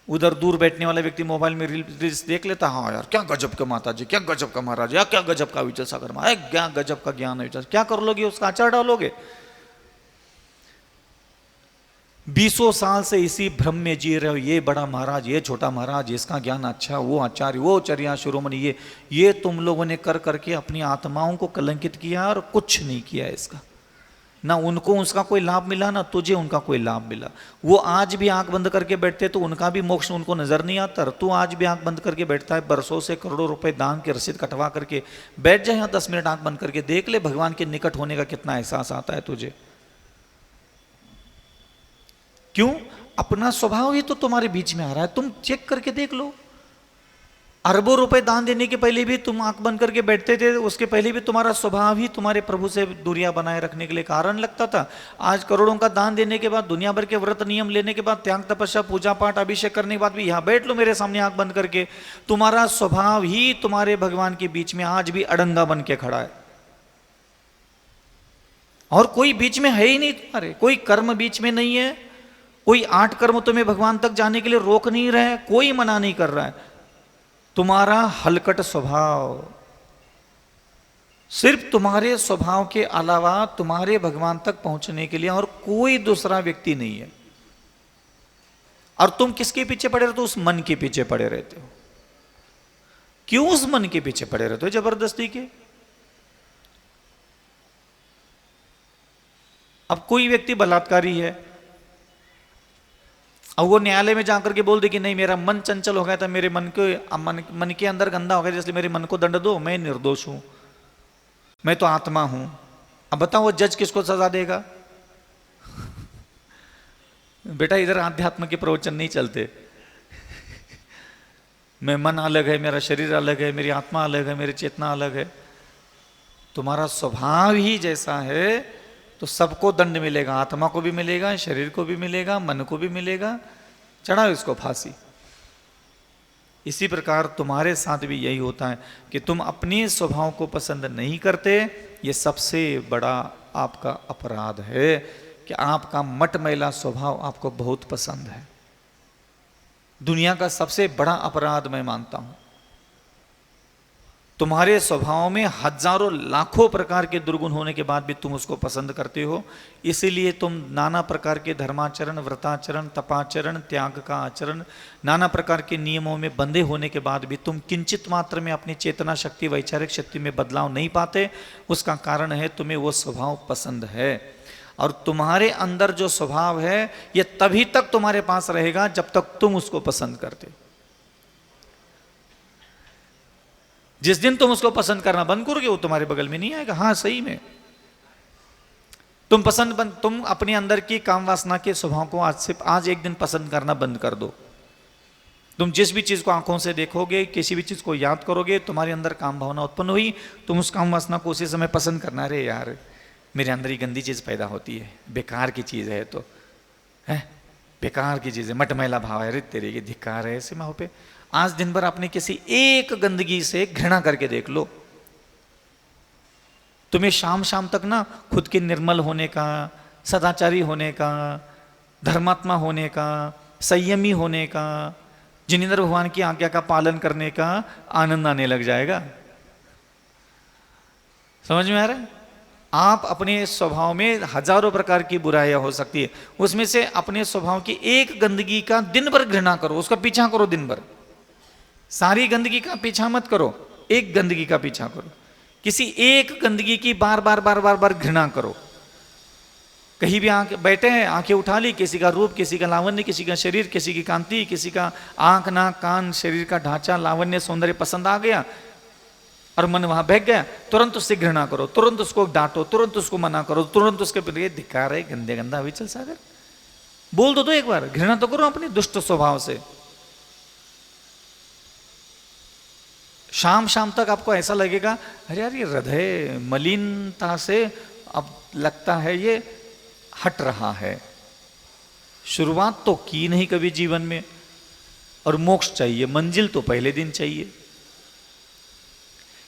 उधर दूर बैठने वाला व्यक्ति मोबाइल में रील्स देख लेता, हाँ यार क्या गजब का माता जी, क्या गजब का महाराज, या क्या गजब का विचल सागर महाराज, क्या गजब का ज्ञान है विचल। क्या कर लोगे? उसका आचार डालोगे। 20 साल से इसी भ्रम में जी रहे हो, ये बड़ा महाराज, ये छोटा महाराज, इसका ज्ञान अच्छा, वो आचार्य, वो चर्या शिरोमणि, ये तुम लोगों ने कर करके अपनी आत्माओं को कलंकित किया और कुछ नहीं किया इसका। ना उनको उसका कोई लाभ मिला, ना तुझे उनका कोई लाभ मिला। वो आज भी आंख बंद करके बैठते तो उनका भी मोक्ष उनको नजर नहीं आता। तू आज भी आंख बंद करके बैठता है, बरसों से करोड़ों रुपए दान की रसीद कटवा करके बैठ जाए, यहाँ 10 मिनट आंख बंद करके देख ले, भगवान के निकट होने का कितना एहसास आता है तुझे। क्यों? अपना स्वभाव ही तो तुम्हारे बीच में आ रहा है, तुम चेक करके देख लो। अरबों रुपए दान देने के पहले भी तुम आंख बंद करके बैठते थे, उसके पहले भी तुम्हारा स्वभाव ही तुम्हारे प्रभु से दूरियां बनाए रखने के लिए कारण लगता था। आज करोड़ों का दान देने के बाद, दुनिया भर के व्रत नियम लेने के बाद, त्याग तपस्या पूजा पाठ अभिषेक करने के बाद भी यहाँ बैठ लो मेरे सामने आंख बंद करके, तुम्हारा स्वभाव ही तुम्हारे भगवान के बीच में आज भी अड़ंगा बन के खड़ा है। और कोई बीच में है ही नहीं तुम्हारे, कोई कर्म बीच में नहीं है, कोई 8 कर्म तुम्हें भगवान तक जाने के लिए रोक नहीं रहे, कोई मना नहीं कर रहा है। तुम्हारा हलकट स्वभाव, सिर्फ तुम्हारे स्वभाव के अलावा तुम्हारे भगवान तक पहुंचने के लिए और कोई दूसरा व्यक्ति नहीं है। और तुम किसके पीछे पड़े रहते हो? उस मन के पीछे पड़े रहते हो। क्यों उस मन के पीछे पड़े रहते हो जबरदस्ती के? अब कोई व्यक्ति बलात्कारी है, अब वो न्यायालय में जाकर के बोल दे कि नहीं मेरा मन चंचल हो गया था, मेरे मन के अंदर गंदा हो गया, इसलिए मेरे मन को दंड दो, मैं निर्दोष हूं, मैं तो आत्मा हूं। अब बताओ वो जज किसको सजा देगा? बेटा इधर आध्यात्म के प्रवचन नहीं चलते। मैं मन अलग है, मेरा शरीर अलग है, मेरी आत्मा अलग है, मेरी चेतना अलग है। तुम्हारा स्वभाव ही जैसा है तो सबको दंड मिलेगा, आत्मा को भी मिलेगा, शरीर को भी मिलेगा, मन को भी मिलेगा। चढ़ाओ इसको फांसी। इसी प्रकार तुम्हारे साथ भी यही होता है कि तुम अपने स्वभाव को पसंद नहीं करते। ये सबसे बड़ा आपका अपराध है कि आपका मटमैला स्वभाव आपको बहुत पसंद है। दुनिया का सबसे बड़ा अपराध मैं मानता हूं। तुम्हारे स्वभाव में हजारों लाखों प्रकार के दुर्गुण होने के बाद भी तुम उसको पसंद करते हो। इसीलिए तुम नाना प्रकार के धर्माचरण, व्रताचरण, तपाचरण, त्याग का आचरण, नाना प्रकार के नियमों में बंधे होने के बाद भी तुम किंचित मात्र में अपनी चेतना शक्ति, वैचारिक शक्ति में बदलाव नहीं पाते। उसका कारण है तुम्हें वो स्वभाव पसंद है। और तुम्हारे अंदर जो स्वभाव है ये तभी तक तुम्हारे पास रहेगा जब तक तुम उसको पसंद करते। जिस दिन तुम उसको पसंद करना बंद करोगे वो तुम्हारे बगल में नहीं आएगा। हाँ सही में तुम अपने अंदर की काम वासना के स्वभाव को आज एक दिन पसंद करना बंद कर दो। तुम जिस भी चीज को आंखों से देखोगे, किसी भी चीज को याद करोगे, तुम्हारे अंदर काम भावना उत्पन्न हुई, तुम उस काम वासना को उसी समय पसंद करना। अरे यार मेरे अंदर ही गंदी चीज पैदा होती है, बेकार की चीज है, तो है बेकार की चीज है, मटमैला भाव है, तेरे की धिक्कार है ऐसे माहौल पे। आज दिन भर अपने किसी एक गंदगी से घृणा करके देख लो, तुम्हें शाम शाम तक ना खुद के निर्मल होने का, सदाचारी होने का, धर्मात्मा होने का, संयमी होने का, जिनेंद्र भगवान की आज्ञा का पालन करने का आनंद आने लग जाएगा। समझ में आ रहा है? आप अपने स्वभाव में हजारों प्रकार की बुराइयां हो सकती है, उसमें से अपने स्वभाव की एक गंदगी का दिन भर घृणा करो, उसका पीछा करो दिन भर। सारी गंदगी का पीछा मत करो, एक गंदगी का पीछा करो। किसी एक गंदगी की बार बार बार बार बार घृणा करो। कहीं भी बैठे हैं, आंखें उठा ली, किसी का रूप, किसी का लावण्य, किसी का शरीर, किसी की कांति, किसी का आंख, नाक, कान, शरीर का ढांचा, लावण्य, सौंदर्य पसंद आ गया और मन वहां बह गया, तुरंत उससे घृणा करो, तुरंत उसको डांटो, तुरंत उसको मना करो, तुरंत उसके प्रति धिक्कार है, गंदे गंदा अविचल सागर। बोल दो एक बार, घृणा तो करो अपने दुष्ट स्वभाव से। शाम शाम तक आपको ऐसा लगेगा अरे यार ये हृदय मलिनता से अब लगता है ये हट रहा है। शुरुआत तो की नहीं कभी जीवन में, और मोक्ष चाहिए, मंजिल तो पहले दिन चाहिए।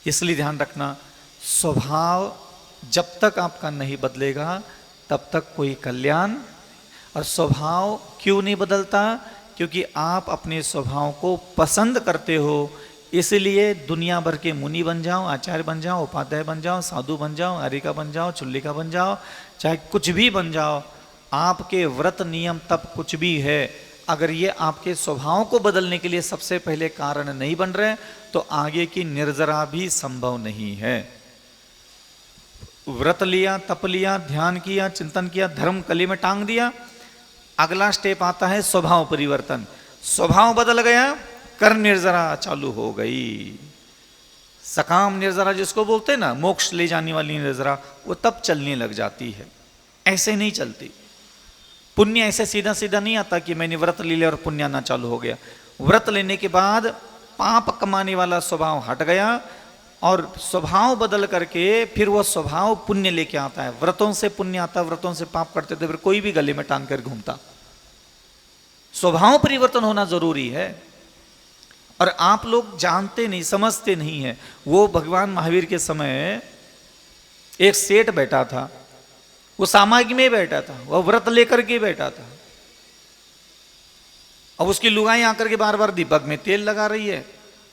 इसलिए ध्यान रखना, स्वभाव जब तक आपका नहीं बदलेगा तब तक कोई कल्याण। और स्वभाव क्यों नहीं बदलता? क्योंकि आप अपने स्वभाव को पसंद करते हो। इसलिए दुनिया भर के मुनि बन जाओ, आचार्य बन जाओ, उपाध्याय बन जाओ, साधु बन जाओ, हरिका बन जाओ, चुल्लिका बन जाओ, चाहे कुछ भी बन जाओ, आपके व्रत नियम तब कुछ भी है। अगर ये आपके स्वभाव को बदलने के लिए सबसे पहले कारण नहीं बन रहे तो आगे की निर्जरा भी संभव नहीं है। व्रत लिया, तप लिया, ध्यान किया, चिंतन किया, धर्म कली में टांग दिया, अगला स्टेप आता है स्वभाव परिवर्तन। स्वभाव बदल गया, कर्म निर्जरा चालू हो गई। सकाम निर्जरा जिसको बोलते हैं ना, मोक्ष ले जाने वाली निर्जरा, वो तब चलने लग जाती है, ऐसे नहीं चलती। पुण्य ऐसे सीधा सीधा नहीं आता कि मैंने व्रत ले लिया और पुण्य आना चालू हो गया। व्रत लेने के बाद पाप कमाने वाला स्वभाव हट गया और स्वभाव बदल करके फिर वो स्वभाव पुण्य लेके आता है। व्रतों से पुण्य आता, व्रतों से पाप करते थे, फिर कोई भी गले में टांग कर घूमता। स्वभाव परिवर्तन होना जरूरी है और आप लोग जानते नहीं, समझते नहीं है। वो भगवान महावीर के समय एक सेठ बैठा था, वो सामाजिक में बैठा था, वो व्रत लेकर के बैठा था। अब उसकी लुगाई आकर के बार बार दीपक में तेल लगा रही है।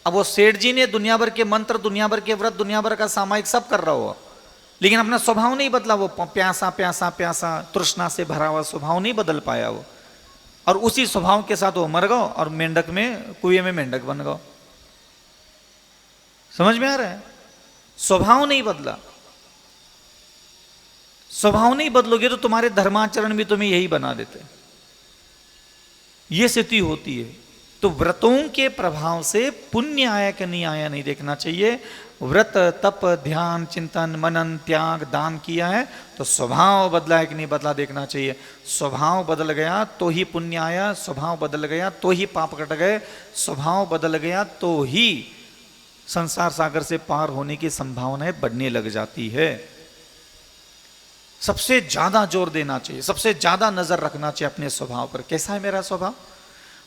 अब वो सेठ जी ने दुनिया भर के मंत्र, दुनिया भर के व्रत, दुनिया भर का सामायिक सब कर रहा हो, लेकिन अपना स्वभाव नहीं बदला। वो प्यासा प्यासा प्यासा तृष्णा से भरा हुआ स्वभाव नहीं बदल पाया वो, और उसी स्वभाव के साथ वो मर गो और मेंढक में, कुएं में मेंढक बन गो। समझ में आ रहा है? स्वभाव नहीं बदला। स्वभाव नहीं बदलोगे तो तुम्हारे धर्माचरण भी तुम्हें यही बना देते, ये स्थिति होती है। तो व्रतों के प्रभाव से पुण्य आया कि नहीं आया नहीं देखना चाहिए। व्रत, तप, ध्यान, चिंतन, मनन, त्याग, दान किया है तो स्वभाव बदला है कि नहीं बदला देखना चाहिए। स्वभाव बदल गया तो ही पुण्य आया, स्वभाव बदल गया तो ही पाप कट गए, स्वभाव बदल गया तो ही संसार सागर से पार होने की संभावनाएं बढ़ने लग जाती है। सबसे ज्यादा जोर देना चाहिए, सबसे ज्यादा नजर रखना चाहिए अपने स्वभाव पर। कैसा है मेरा स्वभाव?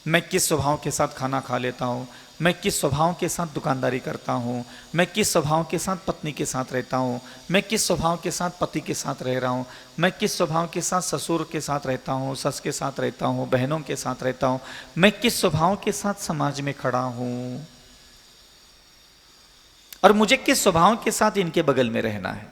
मैं किस स्वभाव के साथ खाना खा लेता हूँ, मैं किस स्वभाव के साथ दुकानदारी करता हूँ, मैं किस स्वभाव के साथ पत्नी के साथ रहता हूँ, मैं किस स्वभाव के साथ पति के साथ रह रहा हूँ, मैं किस स्वभाव के साथ ससुर के साथ रहता हूँ, सस के साथ रहता हूँ, बहनों के साथ रहता हूँ, मैं किस स्वभाव के साथ समाज में खड़ा हूँ, और मुझे किस स्वभाव के साथ इनके बगल में रहना है।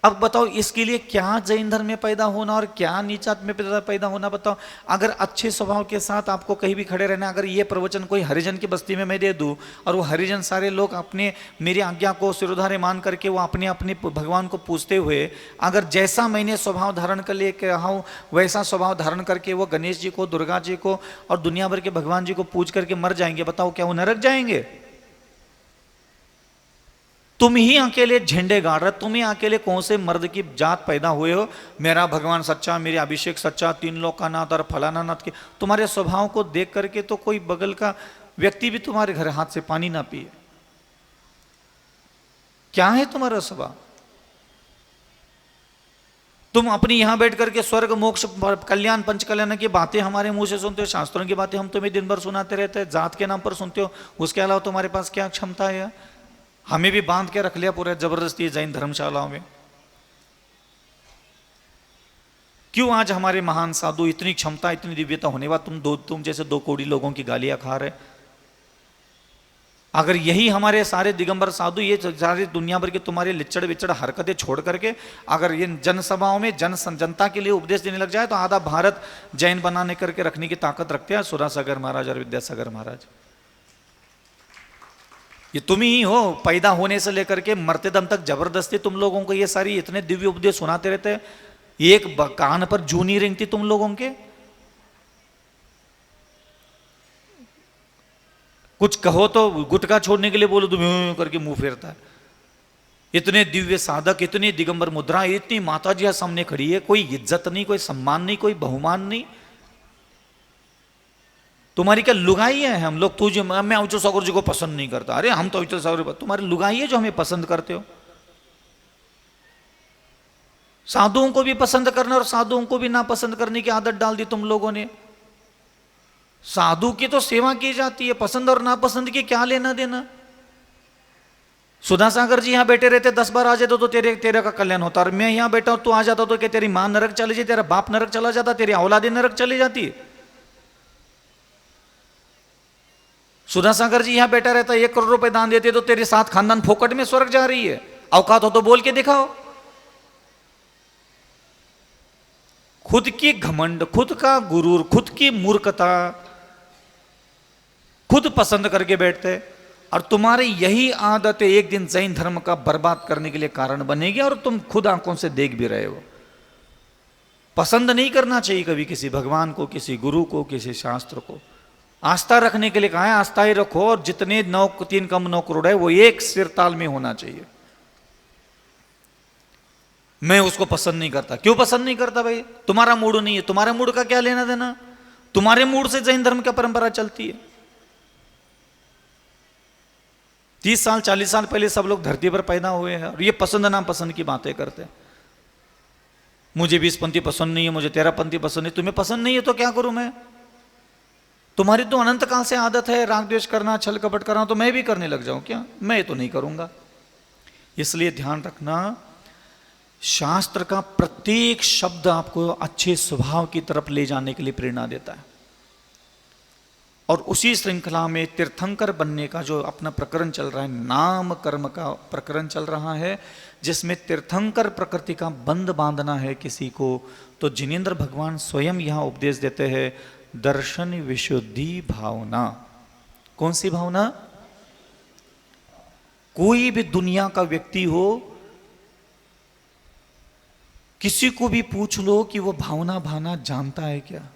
अब बताओ इसके लिए क्या जैन धर्म में पैदा होना और क्या नीचात में पैदा होना बताओ। अगर अच्छे स्वभाव के साथ आपको कहीं भी खड़े रहना, अगर ये प्रवचन कोई हरिजन की बस्ती में मैं दे दूं और वो हरिजन सारे लोग अपने मेरी आज्ञा को सिरोधार्य मान करके वो अपने अपने भगवान को पूजते हुए, अगर जैसा मैंने स्वभाव धारण कर लिए कहा हूँ वैसा स्वभाव धारण करके वो गणेश जी को, दुर्गा जी को और दुनिया भर के भगवान जी को पूज करके मर जाएंगे, बताओ क्या वो नरक जाएंगे? तुम ही अकेले झंडे गाड़ रहे, तुम ही अकेले कौन से मर्द की जात पैदा हुए हो, मेरा भगवान सच्चा, मेरे अभिषेक सच्चा, तीन लोक का नाथ और फलाना नाथ के। तुम्हारे स्वभाव को देख करके तो कोई बगल का व्यक्ति भी तुम्हारे घर हाथ से पानी ना पिए। क्या है तुम्हारा स्वभाव? तुम अपनी यहां बैठ करके स्वर्ग मोक्ष कल्याण पंच कल्याण की बातें हमारे मुंह से सुनते हो, शास्त्रों की बातें हम तुम्हें दिन भर सुनाते रहते हैं, जात के नाम पर सुनते हो, उसके अलावा तुम्हारे पास क्या क्षमता है? हमें भी बांध के रख लिया पूरे जबरदस्ती जैन धर्मशालाओं में। क्यों आज हमारे महान साधु इतनी क्षमता, इतनी दिव्यता होने बाद तुम जैसे दो कौड़ी लोगों की गालियां खा रहे? अगर यही हमारे सारे दिगंबर साधु ये सारी दुनिया भर के तुम्हारे लिच्चड़ विच्चड़ हरकतें छोड़ करके अगर ये जनसभाओं में जनता के लिए उपदेश देने लग जाए तो आधा भारत जैन बनाने करके रखने की ताकत रखते हैं सुरासागर महाराज और विद्यासागर महाराज। ये तुम ही हो, पैदा होने से लेकर के मरते दम तक जबरदस्ती तुम लोगों को ये सारी इतने दिव्य उपदेश सुनाते रहते हैं, एक कान पर जू नहीं रेंगती तुम लोगों के। कुछ कहो तो गुटखा छोड़ने के लिए बोलो तुम करके मुंह फेरता है। इतने दिव्य साधक, इतनी दिगंबर मुद्रा, इतनी माता जी सामने खड़ी है, कोई इज्जत नहीं, कोई सम्मान नहीं, कोई बहुमान नहीं। तुम्हारी क्या लुगाई है? हम लोग तुझे, मैं अविचल सागर जी को पसंद नहीं करता, अरे हम तो अविचल सागर, तुम्हारी लुगाई है जो हमें पसंद करते हो। साधुओं को भी पसंद करना और साधुओं को भी नापसंद करने की आदत डाल दी तुम लोगों ने। साधु की तो सेवा की जाती है, पसंद और नापसंद की क्या लेना देना। सुधा सागर जी यहां बैठे रहते, 10 बार आ जाते तो तेरे का कल्याण होता, और मैं यहां बैठा हूं तू आ जाता तो क्या तेरी मां नरक चली जाती, तेरा बाप नरक चला जाता, तेरी औलादी नरक चली जाती। सुधा सागर जी यहां बैठा रहता, 1 करोड़ रुपए दान देते तो तेरे 7 खानदान फोकट में स्वर्ग जा रही है। औकात हो तो बोल के दिखाओ। खुद की घमंड, खुद का गुरूर, खुद की मूर्खता, खुद पसंद करके बैठते, और तुम्हारी यही आदत एक दिन जैन धर्म का बर्बाद करने के लिए कारण बनेगी, और तुम खुद आंखों से देख भी रहे हो। पसंद नहीं करना चाहिए कभी किसी भगवान को, किसी गुरु को, किसी शास्त्र को। आस्था रखने के लिए कहा है, आस्था ही रखो, और जितने 3 कम 9 करोड़ है वो एक सिरताल में होना चाहिए। मैं उसको पसंद नहीं करता। क्यों पसंद नहीं करता भाई? तुम्हारा मूड नहीं है, तुम्हारे मूड का क्या लेना देना? तुम्हारे मूड से जैन धर्म का परंपरा चलती है। 30 साल 40 साल पहले सब लोग धरती पर पैदा हुए हैं और ये पसंद नापसंद की बातें करते हैं। मुझे 20पंथी पसंद नहीं है, मुझे 13पंथी पसंद नहीं। तुम्हें पसंद नहीं है तो क्या करूं मैं? तुम्हारी तो अनंत काल से आदत है राग द्वेष करना, छल कपट करना, तो मैं भी करने लग जाऊं क्या? मैं तो नहीं करूंगा। इसलिए ध्यान रखना, शास्त्र का प्रत्येक शब्द आपको अच्छे स्वभाव की तरफ ले जाने के लिए प्रेरणा देता है। और उसी श्रृंखला में तीर्थंकर बनने का जो अपना प्रकरण चल रहा है, नाम कर्म का प्रकरण चल रहा है, जिसमें तीर्थंकर प्रकृति का बंध बांधना है किसी को, तो जिनेन्द्र भगवान स्वयं यहां उपदेश देते हैं दर्शन विशुद्धि भावना। कौन सी भावना? कोई भी दुनिया का व्यक्ति हो, किसी को भी पूछ लो कि वो भावना भावना जानता है क्या?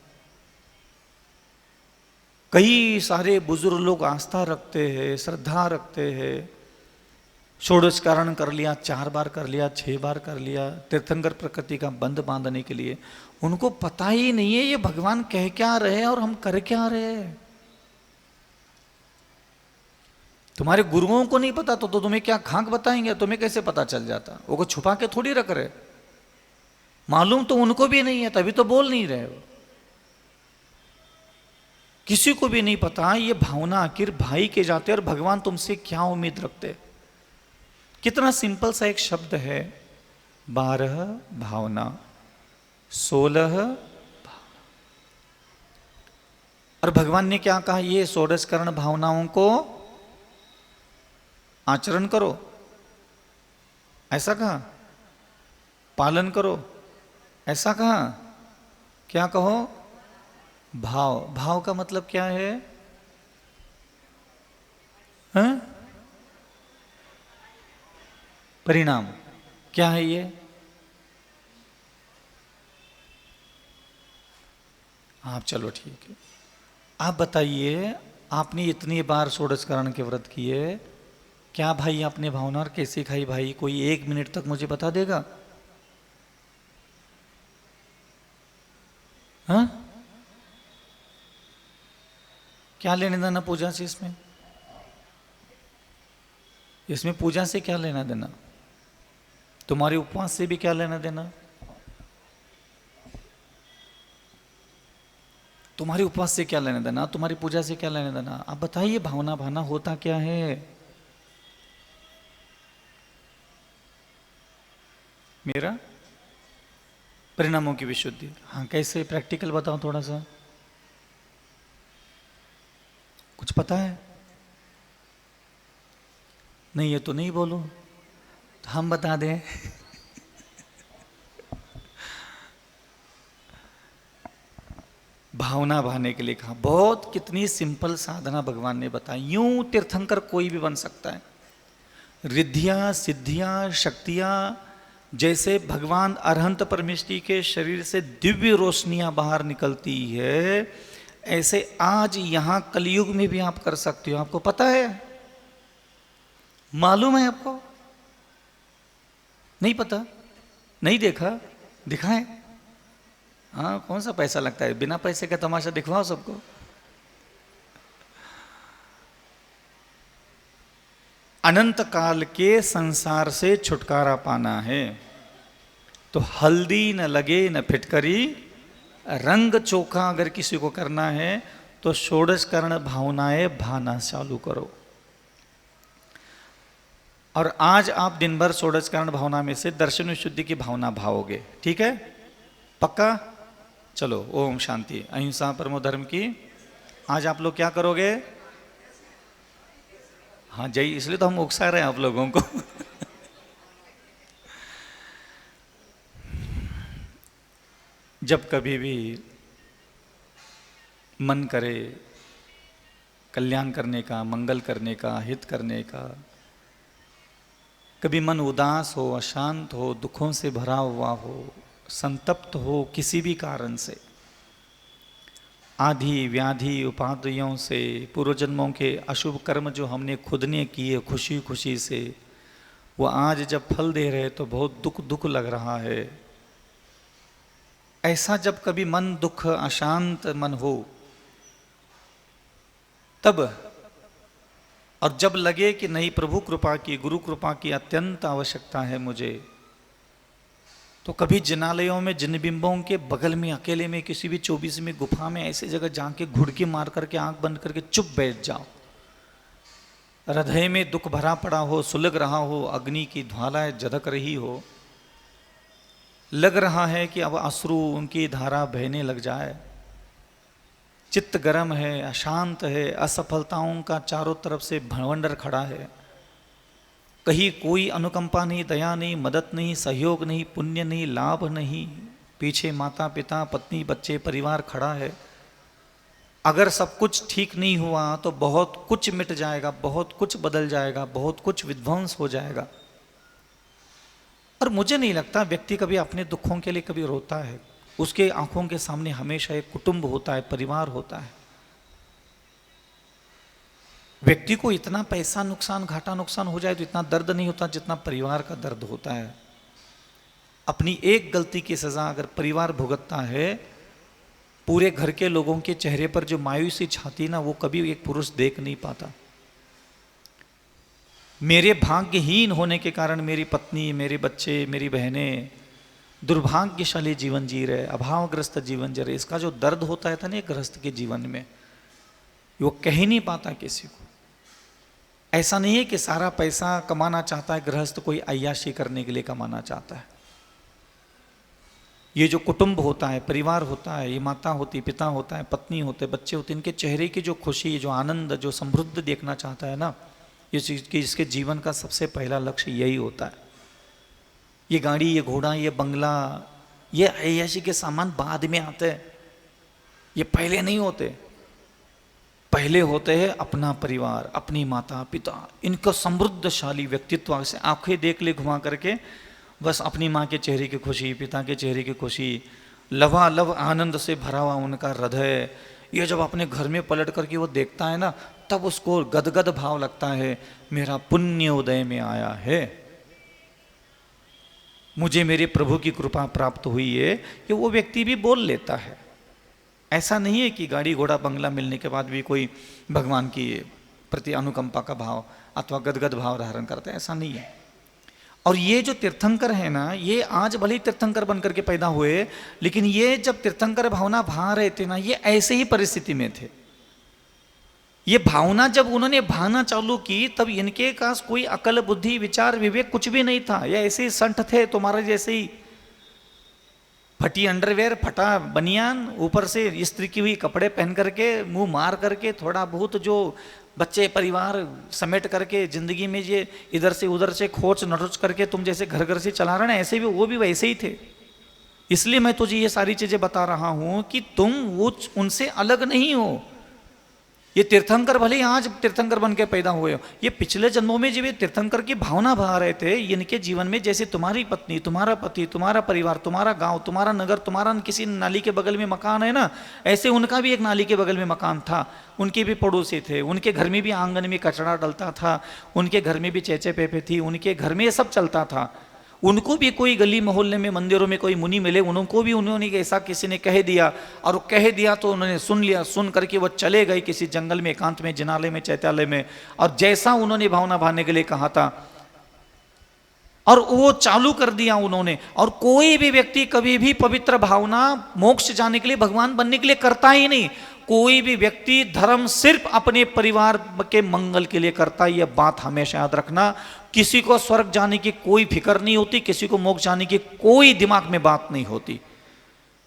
कई सारे बुजुर्ग लोग आस्था रखते हैं, श्रद्धा रखते हैं, षोडश कारण कर लिया, 4 बार कर लिया, 6 बार कर लिया, तीर्थंकर प्रकृति का बंध बांधने के लिए। उनको पता ही नहीं है ये भगवान कह क्या रहे हैं और हम कर क्या रहे हैं। तुम्हारे गुरुओं को नहीं पता तो तुम्हें क्या खाक बताएंगे? तुम्हें कैसे पता चल जाता? वो को छुपा के थोड़ी रख रहे, मालूम तो उनको भी नहीं है, तभी तो बोल नहीं रहे हो। किसी को भी नहीं पता ये भावना आखिर भाई के जाते और भगवान तुमसे क्या उम्मीद रखते। कितना सिंपल सा एक शब्द है, 12 भावना, 16 भावना। और भगवान ने क्या कहा? ये षोडश करण भावनाओं को आचरण करो, ऐसा कहा, पालन करो, ऐसा कहा। क्या कहो? भाव। भाव का मतलब क्या है? हाँ? परिणाम क्या है ये? आप चलो ठीक है, आप बताइए, आपने इतनी बार षोडशकरण के व्रत किए, क्या भाई आपने भावना और कैसे खाई भाई? कोई 1 मिनट तक मुझे बता देगा? हाँ? क्या लेने देना पूजा से? इसमें पूजा से क्या लेना देना? तुम्हारे उपवास से भी क्या लेना देना? तुम्हारे उपवास से क्या लेना देना? तुम्हारी पूजा से क्या लेना देना? आप बताइए, भावना भावना होता क्या है? मेरा परिणामों की विशुद्धि। हाँ, कैसे? प्रैक्टिकल बताओ थोड़ा सा, कुछ पता है? नहीं है तो नहीं बोलो, तो हम बता दें। भावना भाने के लिए कहा, बहुत कितनी सिंपल साधना भगवान ने बताई। यूं तीर्थंकर कोई भी बन सकता है। रिद्धियां, सिद्धियां, शक्तियां, जैसे भगवान अरहंत परमेष्टि के शरीर से दिव्य रोशनियां बाहर निकलती है, ऐसे आज यहां कलयुग में भी आप कर सकते हो। आपको पता है? मालूम है आपको? नहीं पता? नहीं देखा? दिखाएं? हाँ, कौन सा पैसा लगता है? बिना पैसे का तमाशा दिखवाओ सबको। अनंत काल के संसार से छुटकारा पाना है तो हल्दी न लगे न फिटकरी, रंग चोखा अगर किसी को करना है तो षोडश कर्ण भावनाएं भाना चालू करो। और आज आप दिन भर षोडश कर्ण भावना में से दर्शन विशुद्धि की भावना भाओगे, ठीक है? पक्का? चलो, ओम शांति, अहिंसा परमो धर्म की। आज आप लोग क्या करोगे? हाँ जय, इसलिए तो हम उकसा रहे हैं आप लोगों को। जब कभी भी मन करे कल्याण करने का, मंगल करने का, हित करने का, कभी मन उदास हो, अशांत हो, दुखों से भरा हुआ हो, संतप्त हो किसी भी कारण से, आधि व्याधि उपाधियों से, पूर्व जन्मों के अशुभ कर्म जो हमने खुद ने किए खुशी खुशी से, वो आज जब फल दे रहे तो बहुत दुख लग रहा है। ऐसा जब कभी मन दुख अशांत मन हो तब, और जब लगे कि नहीं प्रभु कृपा की, गुरु कृपा की अत्यंत आवश्यकता है मुझे, तो कभी जिनालयों में जिन बिंबों के बगल में अकेले में किसी भी 24 में गुफा में ऐसी जगह जाके घुड़की मार करके आंख बंद करके चुप बैठ जाओ। हृदय में दुख भरा पड़ा हो, सुलग रहा हो, अग्नि की ज्वाला झदक रही हो, लग रहा है कि अब अश्रु उनकी धारा बहने लग जाए, चित्त गर्म है, अशांत है, असफलताओं का चारों तरफ से भंवंडर खड़ा है, कहीं कोई अनुकंपा नहीं, दया नहीं, मदद नहीं, सहयोग नहीं, पुण्य नहीं, लाभ नहीं, पीछे माता पिता पत्नी बच्चे परिवार खड़ा है। अगर सब कुछ ठीक नहीं हुआ तो बहुत कुछ मिट जाएगा, बहुत कुछ बदल जाएगा, बहुत कुछ विध्वंस हो जाएगा। और मुझे नहीं लगता व्यक्ति कभी अपने दुखों के लिए कभी रोता है। उसके आंखों के सामने हमेशा एक कुटुंब होता है, परिवार होता है। व्यक्ति को इतना पैसा नुकसान, घाटा नुकसान हो जाए तो इतना दर्द नहीं होता जितना परिवार का दर्द होता है। अपनी एक गलती की सजा अगर परिवार भुगतता है, पूरे घर के लोगों के चेहरे पर जो मायूसी छाती ना, वो कभी एक पुरुष देख नहीं पाता। मेरे भाग्यहीन होने के कारण मेरी पत्नी, मेरे बच्चे, मेरी बहनें दुर्भाग्यशाली जीवन जी रहे, अभावग्रस्त जीवन जी रहे, इसका जो दर्द होता है था ना गृहस्थ के जीवन में, वो कह नहीं पाता किसी को। ऐसा नहीं है कि सारा पैसा कमाना चाहता है गृहस्थ, कोई अय्याशी करने के लिए कमाना चाहता है। ये जो कुटुंब होता है, परिवार होता है, ये माता होती, पिता होता है, पत्नी होते, बच्चे होते, इनके चेहरे की जो खुशी, जो आनंद, जो समृद्ध देखना चाहता है ना, ये चीज कि इसके जीवन का सबसे पहला लक्ष्य यही होता है। ये गाड़ी, ये घोड़ा, ये बंगला, ये अय्याशी के सामान बाद में आते हैं, ये पहले नहीं होते। पहले होते हैं अपना परिवार, अपनी माता पिता, इनका समृद्धशाली व्यक्तित्व से आंखें देख ले घुमा करके, बस अपनी माँ के चेहरे की खुशी, पिता के चेहरे की खुशी, लवालब आनंद से भरा हुआ उनका हृदय, ये जब अपने घर में पलट करके वो देखता है ना, तब उसको गदगद भाव लगता है, मेरा पुण्य उदय में आया है, मुझे मेरे प्रभु की कृपा प्राप्त हुई है। कि वो व्यक्ति भी बोल लेता है। ऐसा नहीं है कि गाड़ी घोड़ा बंगला मिलने के बाद भी कोई भगवान की प्रति अनुकंपा का भाव अथवा गदगद भाव धारण करता है, ऐसा नहीं है। और ये जो तीर्थंकर है ना, ये आज भले ही तीर्थंकर बनकर के पैदा हुए, लेकिन ये जब तीर्थंकर भावना भा रहे थे ना, ये ऐसे ही परिस्थिति में थे। ये भावना जब उन्होंने भाना चालू की, तब इनके पास कोई अकल बुद्धि विचार विवेक कुछ भी नहीं था। ये ऐसे ही संठ थे तुम्हारे जैसे ही, फटी अंडरवेयर, फटा बनियान, ऊपर से इस्त्री की हुई कपड़े पहन करके, मुंह मार करके, थोड़ा बहुत जो बच्चे परिवार समेट करके जिंदगी में ये इधर से उधर से खोच नटोच करके तुम जैसे घर घर से चला रहे ना, ऐसे भी वो भी वैसे ही थे। इसलिए मैं तुझे ये सारी चीजें बता रहा हूं कि तुम वो उनसे अलग नहीं हो। ये तीर्थंकर भले ही आज तीर्थंकर बन के पैदा हुए हो, ये पिछले जन्मों में जब ये तीर्थंकर की भावना भा रहे थे, इनके जीवन में जैसे तुम्हारी पत्नी, तुम्हारा पति, तुम्हारा परिवार, तुम्हारा गांव, तुम्हारा नगर, तुम्हारा किसी नाली के बगल में मकान है ना, ऐसे उनका भी एक नाली के बगल में मकान था। उनके भी पड़ोसी थे, उनके घर में भी आंगन में कचरा डलता था, उनके घर में भी चेचे पेपे थी, उनके घर में ये सब चलता था। उनको भी कोई गली मोहल्ले में मंदिरों में कोई मुनि मिले, उनको भी उन्होंने ऐसा किसी ने कह दिया, और कह दिया तो उन्होंने सुन लिया, सुन करके वो चले गए किसी जंगल में, एकांत में, जिनालय में, चैत्यालय में, और जैसा उन्होंने भावना भाने के लिए कहा था और वो चालू कर दिया उन्होंने। और कोई भी व्यक्ति कभी भी पवित्र भावना मोक्ष जाने के लिए, भगवान बनने के लिए करता ही नहीं। कोई भी व्यक्ति धर्म सिर्फ अपने परिवार के मंगल के लिए करता है, यह बात हमेशा याद रखना। किसी को स्वर्ग जाने की कोई फिक्र नहीं होती, किसी को मोक्ष जाने की कोई दिमाग में बात नहीं होती।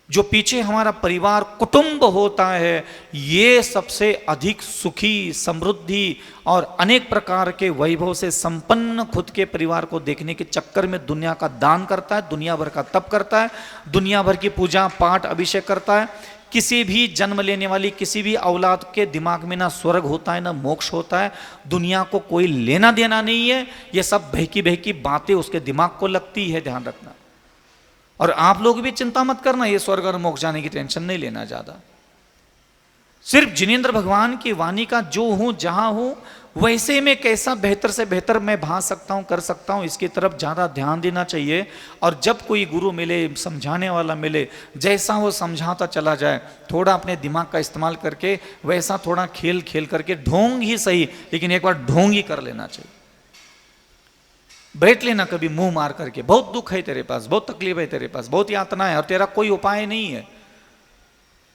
जो पीछे हमारा परिवार कुटुंब होता है, ये सबसे अधिक सुखी, समृद्धि और अनेक प्रकार के वैभव से संपन्न खुद के परिवार को देखने के चक्कर में दुनिया का दान करता है, दुनिया भर का तप करता है, दुनिया भर की पूजा पाठ अभिषेक करता है। किसी भी जन्म लेने वाली किसी भी औलाद के दिमाग में ना स्वर्ग होता है ना मोक्ष होता है। दुनिया को कोई लेना देना नहीं है। ये सब बहकी बहकी बातें उसके दिमाग को लगती है, ध्यान रखना। और आप लोग भी चिंता मत करना, ये स्वर्ग और मोक्ष जाने की टेंशन नहीं लेना ज्यादा। सिर्फ जिनेंद्र भगवान की वाणी का जो हूं जहां हूं वैसे में कैसा बेहतर से बेहतर मैं भा सकता हूं, कर सकता हूं, इसकी तरफ ज्यादा ध्यान देना चाहिए। और जब कोई गुरु मिले, समझाने वाला मिले, जैसा वो समझाता चला जाए, थोड़ा अपने दिमाग का इस्तेमाल करके वैसा थोड़ा खेल खेल करके, ढोंग ही सही लेकिन एक बार ढोंग ही कर लेना चाहिए। बैठ लेना कभी मुंह मार करके, बहुत दुख है तेरे पास, बहुत तकलीफ है तेरे पास, बहुत यातना है और तेरा कोई उपाय नहीं है।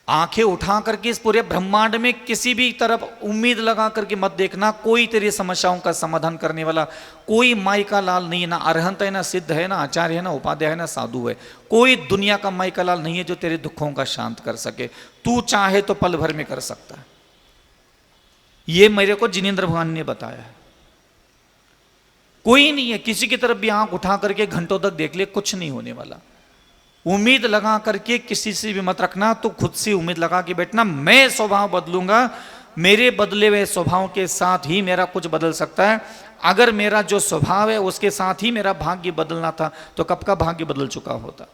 आंखें उठा करके इस पूरे ब्रह्मांड में किसी भी तरफ उम्मीद लगा करके मत देखना, कोई तेरी समस्याओं का समाधान करने वाला कोई माई का लाल नहीं है, ना अरहंत है, ना सिद्ध है, ना आचार्य है, ना उपाध्याय है, ना साधु है। कोई दुनिया का माई का लाल नहीं है जो तेरे दुखों का शांत कर सके। तू चाहे तो पल भर में कर सकता है। ये मेरे को जिनेंद्र भगवान ने बताया है। कोई नहीं है, किसी की तरफ भी आंख उठा करके घंटों तक देख ले, कुछ नहीं होने वाला। उम्मीद लगा करके किसी से भी मत रखना, तो खुद से उम्मीद लगा के बैठना, मैं स्वभाव बदलूंगा, मेरे बदले हुए स्वभाव के साथ ही मेरा कुछ बदल सकता है। अगर मेरा जो स्वभाव है उसके साथ ही मेरा भाग्य बदलना था तो कब का भाग्य बदल चुका होता।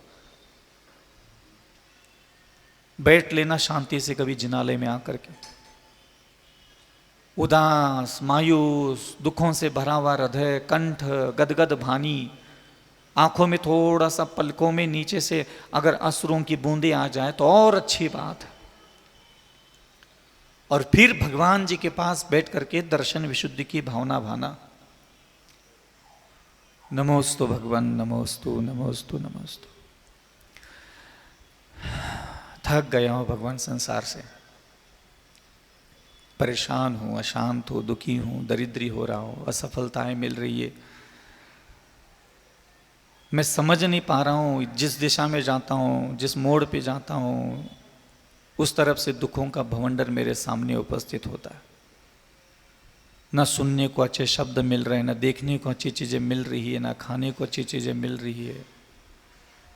बैठ लेना शांति से कभी जिनालय में आकर के। उदास, मायूस, दुखों से भरा हुआ हृदय, कंठ गदगद भानी, आंखों में थोड़ा सा पलकों में नीचे से अगर अश्रुओं की बूंदें आ जाए तो और अच्छी बात है। और फिर भगवान जी के पास बैठ करके दर्शन विशुद्धि की भावना भाना। नमोस्तु भगवान, नमोस्तु नमोस्तु नमोस्तु। थक गया हूं भगवान संसार से, परेशान हूं, अशांत हूं, दुखी हूं, दरिद्री हो रहा हूं, असफलताएं मिल रही है, मैं समझ नहीं पा रहा हूँ। जिस दिशा में जाता हूँ, जिस मोड़ पे जाता हूँ, उस तरफ से दुखों का भवंडर मेरे सामने उपस्थित होता है। ना सुनने को अच्छे शब्द मिल रहे हैं, ना देखने को अच्छी चीज़ें मिल रही है, ना खाने को अच्छी चीज़ें मिल रही है।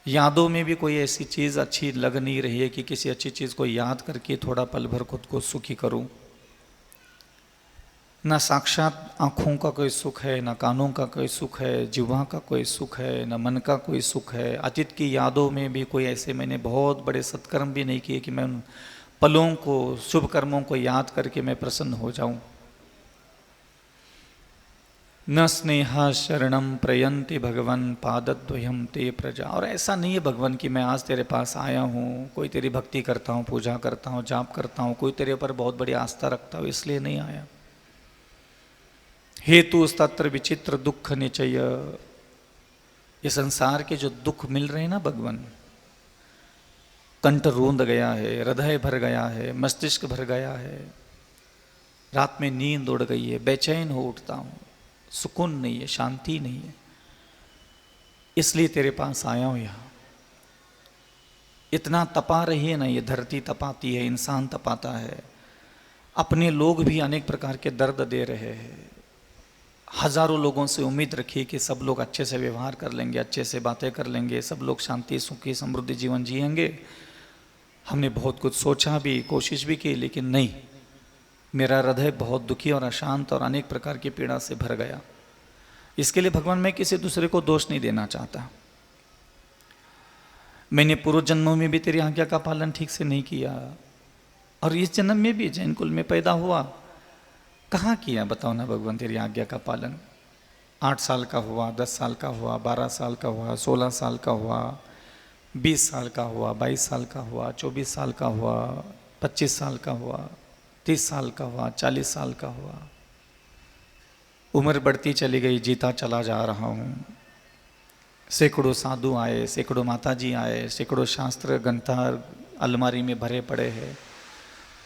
यादों में भी कोई ऐसी चीज़ अच्छी लग नहीं रही है कि किसी अच्छी चीज़ को याद करके थोड़ा पल भर खुद को सुखी करूँ। ना साक्षात आँखों का कोई सुख है, ना कानों का कोई सुख है, जिह्वा का कोई सुख है, ना मन का कोई सुख है। अतीत की यादों में भी कोई ऐसे मैंने बहुत बड़े सत्कर्म भी नहीं किए कि मैं उन पलों को, शुभ कर्मों को याद करके मैं प्रसन्न हो जाऊं। न स्नेहा शरणम प्रयंति भगवन पादद्वयम ते प्रजा। और ऐसा नहीं है भगवान कि मैं आज तेरे पास आया हूँ, कोई तेरी भक्ति करता हूँ, पूजा करता हूँ, जाप करता हूँ, कोई तेरे पर बहुत बड़ी आस्था रखता हूँ, इसलिए नहीं आया। हेतु तत्र विचित्र दुख निचय। ये संसार के जो दुख मिल रहे हैं ना भगवान, कंठ रूंध गया है, हृदय भर गया है, मस्तिष्क भर गया है, रात में नींद उड़ गई है, बेचैन हो उठता हूँ, सुकून नहीं है, शांति नहीं है, इसलिए तेरे पास आया हूँ। यहाँ इतना तपा रही है ना, ये धरती तपाती है, इंसान तपाता है, अपने लोग भी अनेक प्रकार के दर्द दे रहे हैं। हजारों लोगों से उम्मीद रखी कि सब लोग अच्छे से व्यवहार कर लेंगे, अच्छे से बातें कर लेंगे, सब लोग शांति सुखी समृद्धि जीवन जिएंगे। हमने बहुत कुछ सोचा भी, कोशिश भी की, लेकिन नहीं, मेरा हृदय बहुत दुखी और अशांत और अनेक प्रकार की पीड़ा से भर गया। इसके लिए भगवान मैं किसी दूसरे को दोष नहीं देना चाहता। मैंने पूर्व जन्मों में भी तेरी आज्ञा का पालन ठीक से नहीं किया, और इस जन्म में भी जैन कुल में पैदा हुआ, कहाँ किया बताओ ना भगवान तेरी आज्ञा का पालन। 8 साल का हुआ, 10 साल का हुआ, 12 साल का हुआ, 16 साल का हुआ, 20 साल का हुआ, 22 साल का हुआ, 24 साल का हुआ, 25 साल का हुआ, 30 साल का हुआ, 40 साल का हुआ। उम्र बढ़ती चली गई, जीता चला जा रहा हूँ। सैकड़ों साधु आए, सैकड़ों माताजी आए, सैकड़ों शास्त्र ग्रंथ अलमारी में भरे पड़े हैं।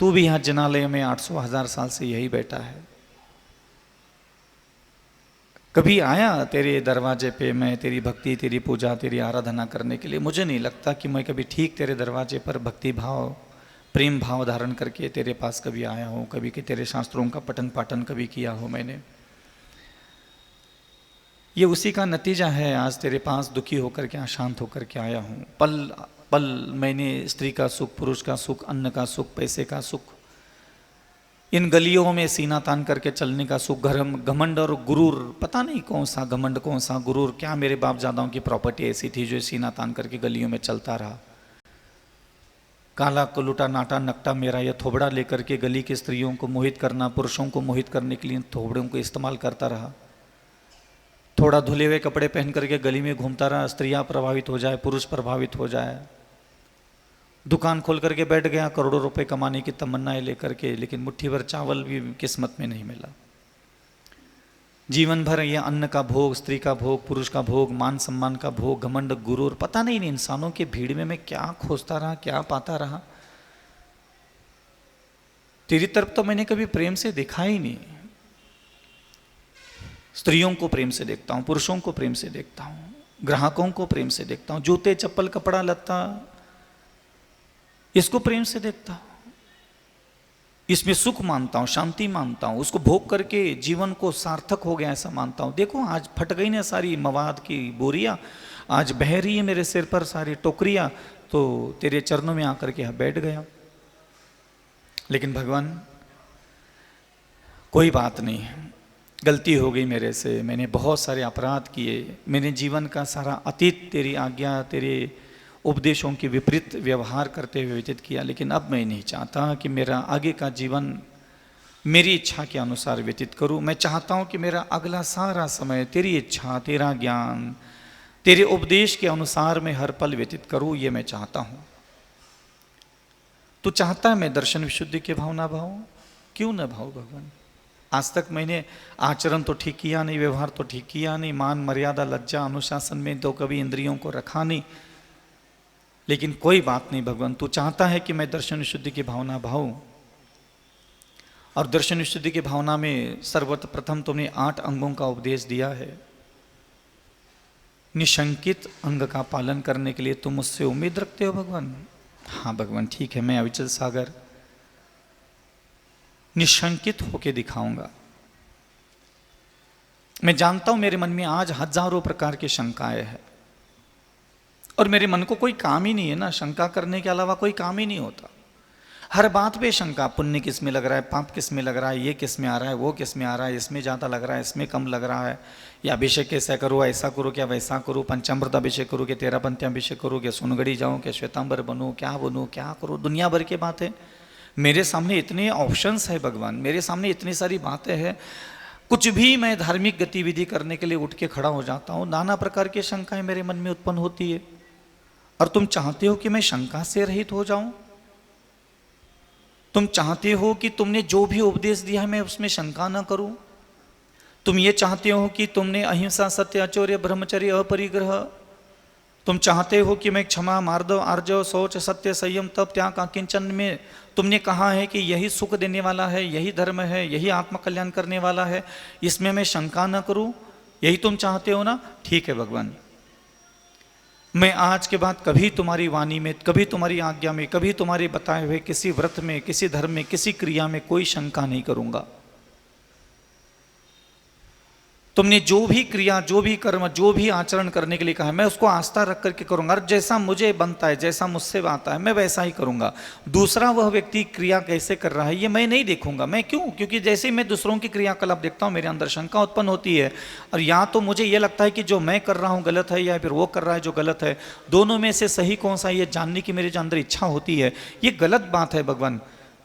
तू भी यहाँ जिनालय में 800,000 साल से यही बैठा है। कभी आया तेरे दरवाजे पे मैं तेरी भक्ति, तेरी पूजा, तेरी आराधना करने के लिए? मुझे नहीं लगता कि मैं कभी ठीक तेरे दरवाजे पर भक्ति भाव, प्रेम भाव धारण करके तेरे पास कभी आया हूँ, कभी कि तेरे शास्त्रों का पठन पाठन कभी किया हो मैंने। ये उसी का नतीजा है, आज तेरे पास दुखी होकर के, अशांत होकर के आया हूँ। पल पल मैंने स्त्री का सुख, पुरुष का सुख, अन्न का सुख, पैसे का सुख, इन गलियों में सीना तान करके चलने का सुख, घमंड और गुरूर, पता नहीं कौन सा घमंड कौन सा गुरूर, क्या मेरे बाप दादाओं की प्रॉपर्टी ऐसी थी जो सीना तान करके गलियों में चलता रहा। काला कलूटा नाटा नकटा मेरा यह थोबड़ा लेकर के गली की स्त्रियों को मोहित करना, पुरुषों को मोहित करने के लिए थोबड़ों को इस्तेमाल करता रहा। थोड़ा धुले हुए कपड़े पहन करके गली में घूमता रहा, स्त्रियां प्रभावित हो जाए, पुरुष प्रभावित हो जाए। दुकान खोल करके बैठ गया करोड़ों रुपए कमाने की तमन्नाएं लेकर के, लेकिन मुट्ठी भर चावल भी किस्मत में नहीं मिला। जीवन भर यह अन्न का भोग, स्त्री का भोग, पुरुष का भोग, मान सम्मान का भोग, घमंड गुरूर, पता नहीं इन इंसानों की भीड़ में मैं क्या खोजता रहा, क्या पाता रहा। तेरी तरफ तो मैंने कभी प्रेम से देखा ही नहीं। स्त्रियों को प्रेम से देखता हूं, पुरुषों को प्रेम से देखता हूं, ग्राहकों को प्रेम से देखता हूं, जूते चप्पल कपड़ा लत्ता इसको प्रेम से देखता हूं, इसमें सुख मानता हूं, शांति मानता हूं, उसको भोग करके जीवन को सार्थक हो गया ऐसा मानता हूं। देखो आज फट गई ना सारी मवाद की बोरियां, आज बह रही है मेरे सिर पर सारी टोकरियां, तो तेरे चरणों में आकर के बैठ गया। लेकिन भगवान कोई बात नहीं है, गलती हो गई मेरे से, मैंने बहुत सारे अपराध किए, मैंने जीवन का सारा अतीत तेरी आज्ञा तेरे उपदेशों के विपरीत व्यवहार करते हुए व्यतीत किया। लेकिन अब मैं नहीं चाहता कि मेरा आगे का जीवन मेरी इच्छा के अनुसार व्यतीत करूं। मैं चाहता हूं कि मेरा अगला सारा समय तेरी इच्छा, तेरा ज्ञान, तेरे उपदेश के अनुसार मैं हर पल व्यतीत करूं, ये मैं चाहता हूं। तू चाहता है मैं दर्शन विशुद्धि के भाव ना भाऊं? क्यों ना भाऊं भगवान? आज तक मैंने आचरण तो ठीक किया नहीं, व्यवहार तो ठीक किया नहीं, मान मर्यादा लज्जा अनुशासन में तो कभी इंद्रियों को रखा नहीं, लेकिन कोई बात नहीं भगवान, तू चाहता है कि मैं दर्शन विशुद्धि की भावना भाऊं। और दर्शन विशुद्धि की भावना में सर्वप्रथम तुमने 8 अंगों का उपदेश दिया है। निशंकित अंग का पालन करने के लिए तुम मुझसे उम्मीद रखते हो भगवान? हाँ भगवान ठीक है, मैं अविचल सागर निशंकित होके दिखाऊंगा। मैं जानता हूं मेरे मन में आज हजारों प्रकार की शंकाएं हैं, और मेरे मन को कोई काम ही नहीं है ना, शंका करने के अलावा कोई काम ही नहीं होता। हर बात पे शंका, पुण्य किस में लग रहा है, पाप किस में लग रहा है, ये किस में आ रहा है, वो किस में आ रहा है, इसमें ज़्यादा लग रहा है, इसमें कम लग रहा है, या अभिषेक कैसा करो, ऐसा करो क्या वैसा करो, पंचामृत अभिषेक करो क्या 13 पंचाभिषेक करो क्या सोनगढ़ी जाऊँ क्या श्वेतांबर बनूँ, क्या बनूँ क्या करो, दुनिया भर की बातें। मेरे सामने इतने ऑप्शंस है भगवान, मेरे सामने इतनी सारी बातें हैं, कुछ भी मैं धार्मिक गतिविधि करने के लिए उठ के खड़ा हो जाता हूँ, नाना प्रकार की शंकाएं मेरे मन में उत्पन्न होती है। और तुम चाहते हो कि मैं शंका से रहित हो जाऊं? तुम चाहते हो कि तुमने जो भी उपदेश दिया है मैं उसमें शंका ना करूं? तुम ये चाहते हो कि तुमने अहिंसा, सत्य, आचौर्य, ब्रह्मचर्य, अपरिग्रह, तुम चाहते हो कि मैं क्षमा, मार्दव, आर्जव, शौच, सत्य, संयम, तप, त्याग, किंचन में तुमने कहा है कि यही सुख देने वाला है, यही धर्म है, यही आत्मकल्याण करने वाला है, इसमें मैं शंका ना करूं, यही तुम चाहते हो ना? ठीक है भगवान, मैं आज के बाद कभी तुम्हारी वाणी में, कभी तुम्हारी आज्ञा में, कभी तुम्हारे बताए हुए किसी व्रत में, किसी धर्म में, किसी क्रिया में कोई शंका नहीं करूंगा। तुमने जो भी क्रिया, जो भी कर्म, जो भी आचरण करने के लिए कहा है मैं उसको आस्था रख करके करूंगा, और जैसा मुझे बनता है, जैसा मुझसे आता है मैं वैसा ही करूंगा। दूसरा वह व्यक्ति क्रिया कैसे कर रहा है ये मैं नहीं देखूंगा। मैं क्यों? क्योंकि जैसे ही मैं दूसरों की क्रियाकलाप देखता हूं मेरे अंदर शंका उत्पन्न होती है, और या तो मुझे ये लगता है कि जो मैं कर रहा हूं गलत है, या फिर वो कर रहा है जो गलत है, दोनों में से सही कौन सा है ये जानने की मेरे जो अंदर इच्छा होती है। ये गलत बात है भगवान।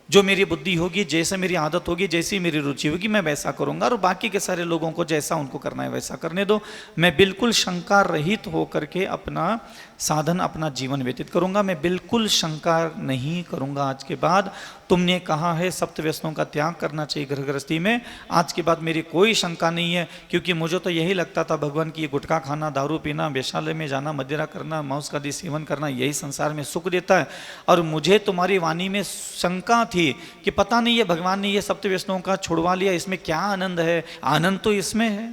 जो मेरी बुद्धि होगी, जैसे मेरी आदत होगी, जैसी मेरी रुचि होगी मैं वैसा करूंगा, और बाकी के सारे लोगों को जैसा उनको करना है वैसा करने दो। मैं बिल्कुल शंका रहित होकर के अपना साधन, अपना जीवन व्यतीत करूंगा। मैं बिल्कुल शंका नहीं करूंगा आज के बाद। तुमने कहा है सप्त व्यसनों का त्याग करना चाहिए घर गृहस्थी में, आज के बाद मेरी कोई शंका नहीं है। क्योंकि मुझे तो यही लगता था भगवान की ये गुटखा खाना, दारू पीना, वेश्यालय में जाना, मदिरा करना, मांस का सेवन करना यही संसार में सुख देता है। और मुझे तुम्हारी वाणी में शंका थी कि पता नहीं ये भगवान ने ये सप्त व्यसनों का छुड़वा लिया, इसमें क्या आनंद है? आनंद तो इसमें है।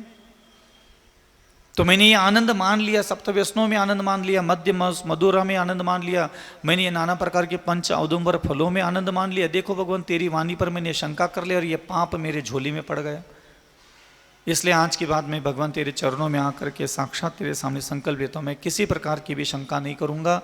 तो मैंने ये आनंद मान लिया, सप्त व्यसनों में आनंद मान लिया, मद्य मधुरा में आनंद मान लिया, मैंने ये नाना प्रकार के पंच औदुंबर फलों में आनंद मान लिया। देखो भगवान तेरी वाणी पर मैंने शंका कर लिया और ये पाप मेरे झोली में पड़ गया। इसलिए आज के बाद मैं भगवान तेरे चरणों में आकर के साक्षात तेरे सामने संकल्प लेता हूँ, मैं किसी प्रकार की भी शंका नहीं करूँगा।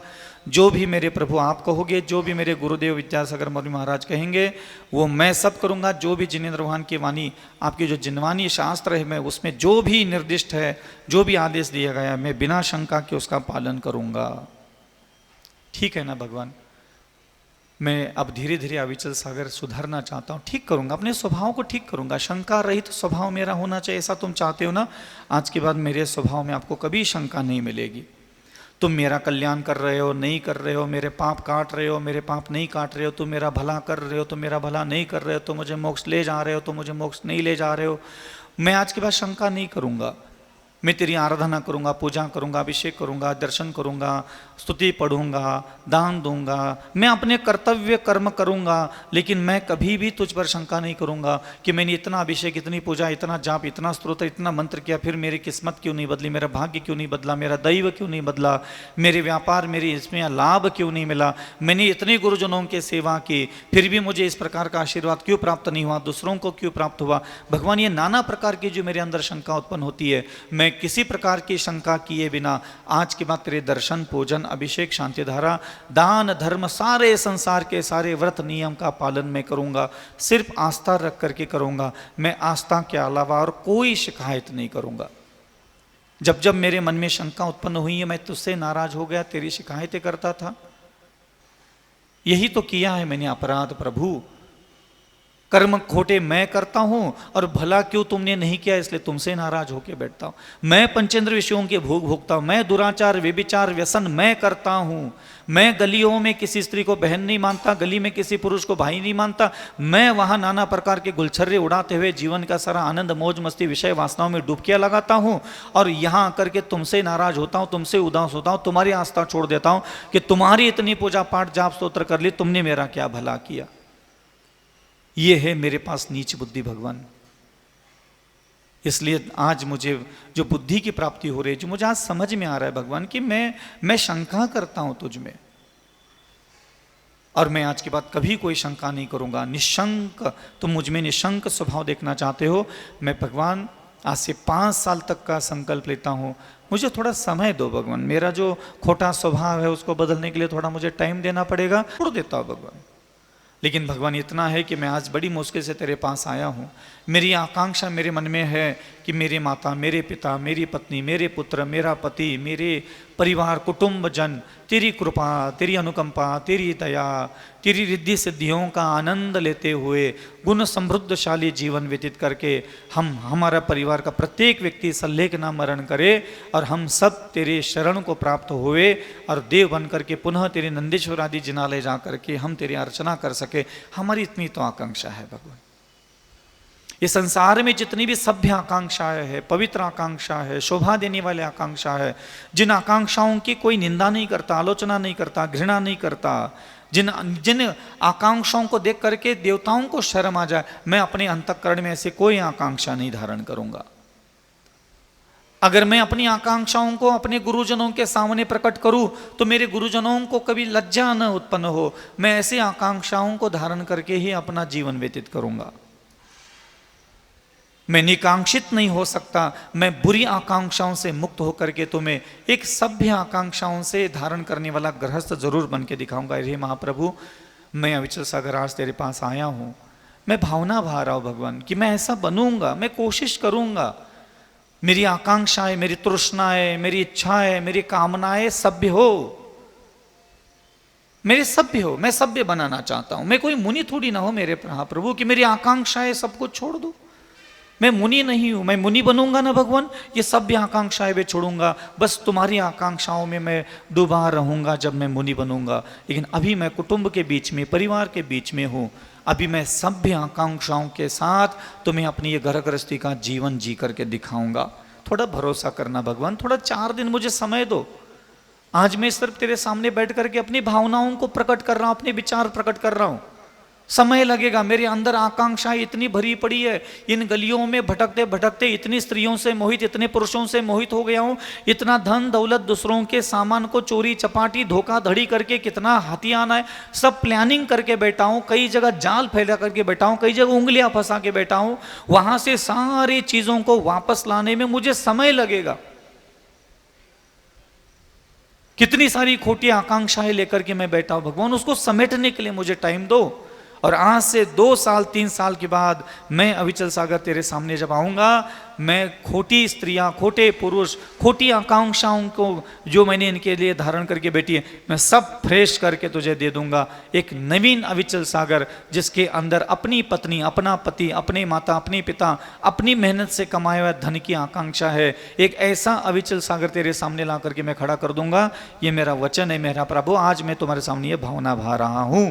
जो भी मेरे प्रभु आप कहोगे, जो भी मेरे गुरुदेव विद्यासागर मौर्य महाराज कहेंगे वो मैं सब करूँगा। जो भी जिनेन्द्र भगवान की वाणी, आपकी जो जिनवानी शास्त्र है, मैं उसमें जो भी निर्दिष्ट है, जो भी आदेश दिया गया है, मैं बिना शंका के उसका पालन करूँगा। ठीक है ना भगवान? मैं अब धीरे धीरे अविचल सागर सुधरना चाहता हूँ, ठीक करूँगा, अपने स्वभाव को ठीक करूँगा। शंका रहित स्वभाव मेरा होना चाहिए, ऐसा तुम चाहते हो ना? आज के बाद मेरे स्वभाव में आपको कभी शंका नहीं मिलेगी। तुम मेरा कल्याण कर रहे हो, नहीं कर रहे हो, मेरे पाप काट रहे हो, मेरे पाप नहीं काट रहे हो, तुम मेरा भला कर रहे हो, तुम मेरा भला नहीं कर रहे हो, तो मुझे मोक्ष ले जा रहे हो, तो मुझे मोक्ष नहीं ले जा रहे हो, मैं आज के बाद शंका नहीं करूँगा। मैं तेरी आराधना करूँगा, पूजा करूँगा, अभिषेक करूँगा, दर्शन करूँगा, स्तुति पढ़ूंगा, दान दूंगा, मैं अपने कर्तव्य कर्म करूँगा, लेकिन मैं कभी भी तुझ पर शंका नहीं करूँगा कि मैंने इतना अभिषेक, इतनी पूजा, इतना जाप, इतना स्तोत्र, इतना मंत्र किया, फिर मेरी किस्मत क्यों नहीं बदली, मेरा भाग्य क्यों नहीं बदला, मेरा दैव क्यों नहीं बदला, मेरे व्यापार, मेरी इसमें लाभ क्यों नहीं मिला, मैंने इतने गुरुजनों की सेवा की, फिर भी मुझे इस प्रकार का आशीर्वाद क्यों प्राप्त नहीं हुआ, दूसरों को क्यों प्राप्त हुआ। भगवान, ये नाना प्रकार की जो मेरे अंदर शंका उत्पन्न होती है, मैं किसी प्रकार की शंका किए बिना आज के बाद तेरे दर्शन, पूजन, अभिषेक, शांति धारा, दान, धर्म, सारे संसार के सारे व्रत नियम का पालन मैं करूंगा, सिर्फ आस्था रख करके करूंगा। मैं आस्था के अलावा और कोई शिकायत नहीं करूंगा। जब जब मेरे मन में शंका उत्पन्न हुई है, मैं तुझसे नाराज हो गया, तेरी शिकायतें करता था, यही तो किया है मैंने अपराध प्रभु। कर्म खोटे मैं करता हूं और भला क्यों तुमने नहीं किया, इसलिए तुमसे नाराज होकर बैठता हूं। मैं पंचेंद्र विषयों के भोग भोगता हूं, मैं दुराचार, व्यभिचार, व्यसन मैं करता हूं। मैं गलियों में किसी स्त्री को बहन नहीं मानता, गली में किसी पुरुष को भाई नहीं मानता। मैं वहां नाना प्रकार के गुलछर्रे उड़ाते हुए जीवन का सारा आनंद, मौज मस्ती, विषय वासनाओं में डुबकियां लगाता हूं, और यहां आकर के तुमसे नाराज होता हूं, तुमसे उदास होता हूं, तुम्हारी आस्था छोड़ देता हूं कि तुम्हारी इतनी पूजा पाठ, जाप, स्तोत्र कर ली, तुमने मेरा क्या भला किया। ये है मेरे पास नीच बुद्धि भगवान। इसलिए आज मुझे जो बुद्धि की प्राप्ति हो रही है, जो मुझे आज समझ में आ रहा है भगवान कि मैं शंका करता हूं तुझ में, और मैं आज के बाद कभी कोई शंका नहीं करूंगा। निशंक, तुम मुझ में निशंक स्वभाव देखना चाहते हो, मैं भगवान आज से 5 साल तक का संकल्प लेता हूं। मुझे थोड़ा समय दो भगवान, मेरा जो खोटा स्वभाव है उसको बदलने के लिए थोड़ा मुझे टाइम देना पड़ेगा। छोड़ देता हूं भगवान, लेकिन भगवान इतना है कि मैं आज बड़ी मुश्किल से तेरे पास आया हूँ। मेरी आकांक्षा मेरे मन में है कि मेरे माता, मेरे पिता, मेरी पत्नी, मेरे पुत्र, मेरा पति, मेरे परिवार, कुटुंब जन तेरी कृपा, तेरी अनुकंपा, तेरी दया, तेरी रिद्धि सिद्धियों का आनंद लेते हुए गुण समृद्धशाली जीवन व्यतीत करके हमारा परिवार का प्रत्येक व्यक्ति सल्लेख नाम मरण करे, और हम सब तेरे शरण को प्राप्त हुए और देव बन करके पुनः तेरे नंदीश्वर आदि जिनालय जा करके हम तेरी अर्चना कर सके। हमारी इतनी तो आकांक्षा है भगवान। ये संसार में जितनी भी सभ्य आकांक्षाएं है, पवित्र आकांक्षा है, शोभा देने वाले आकांक्षा है, जिन आकांक्षाओं की कोई निंदा नहीं करता, आलोचना नहीं करता, घृणा नहीं करता, जिन आकांक्षाओं को देख करके देवताओं को शर्म आ जाए, मैं अपने अंतःकरण में ऐसे कोई आकांक्षा नहीं धारण करूंगा। अगर मैं अपनी आकांक्षाओं को अपने गुरुजनों के सामने प्रकट करूं तो मेरे गुरुजनों को कभी लज्जा न उत्पन्न हो। मैं ऐसी आकांक्षाओं को धारण करके ही अपना जीवन व्यतीत करूंगा। मैं निकांक्षित नहीं हो सकता। मैं बुरी आकांक्षाओं से मुक्त होकर के तुम्हें एक सभ्य आकांक्षाओं से धारण करने वाला गृहस्थ जरूर बन के दिखाऊंगा। हे महाप्रभु, मैं अविचल सागर आज तेरे पास आया हूं। मैं भावना भा रहा हूं भगवान कि मैं ऐसा बनूंगा, मैं कोशिश करूंगा। मेरी आकांक्षाएं, मेरी तृष्णाएं, मेरी इच्छाएं, मेरी कामनाएं सभ्य हो, मेरे सभ्य हो। मैं सभ्य बनाना चाहता हूं। मैं कोई मुनि थोड़ी ना हो मेरे महाप्रभु कि मेरी आकांक्षाएं सब कुछ छोड़ दो। मैं मुनि नहीं हूं। मैं मुनि बनूंगा ना भगवान, ये सभ्य आकांक्षाएं मैं छोड़ूंगा। बस तुम्हारी आकांक्षाओं में मैं डूबा रहूंगा जब मैं मुनि बनूंगा। लेकिन अभी मैं कुटुंब के बीच में, परिवार के बीच में हूं। अभी मैं सभ्य आकांक्षाओं के साथ तुम्हें अपनी ये घर गृहस्थी का जीवन जी करके दिखाऊंगा। थोड़ा भरोसा करना भगवान, थोड़ा 4 दिन मुझे समय दो। आज मैं सिर्फ तेरे सामने बैठ करके अपनी भावनाओं को प्रकट कर रहा हूं, अपने विचार प्रकट कर रहा हूं। समय लगेगा। मेरे अंदर आकांक्षाएं इतनी भरी पड़ी है। इन गलियों में भटकते भटकते इतनी स्त्रियों से मोहित, इतने पुरुषों से मोहित हो गया हूं। इतना धन दौलत, दूसरों के सामान को चोरी चपाटी, धोखाधड़ी करके कितना हथियाना है, सब प्लानिंग करके बैठा हूं। कई जगह जाल फैला करके बैठा हूं, कई जगह उंगलियां फंसा के बैठा हूं। वहां से सारी चीजों को वापस लाने में मुझे समय लगेगा। कितनी सारी खोटी आकांक्षाएं लेकर के मैं बैठा हूं भगवान, उसको समेटने के लिए मुझे टाइम दो। और आज से 2 साल 3 साल के बाद मैं अविचल सागर तेरे सामने जब आऊंगा, मैं खोटी स्त्रियां, खोटे पुरुष, खोटी आकांक्षाओं को जो मैंने इनके लिए धारण करके बैठी है, मैं सब फ्रेश करके तुझे दे दूंगा। एक नवीन अविचल सागर जिसके अंदर अपनी पत्नी, अपना पति, अपने माता, अपने पिता, अपनी मेहनत से कमाए हुए धन की आकांक्षा है। एक ऐसा अविचल सागर तेरे सामने ला करके मैं खड़ा कर दूंगा। ये मेरा वचन है मेरा प्रभु। आज मैं तुम्हारे सामने ये भावना भा रहा हूं।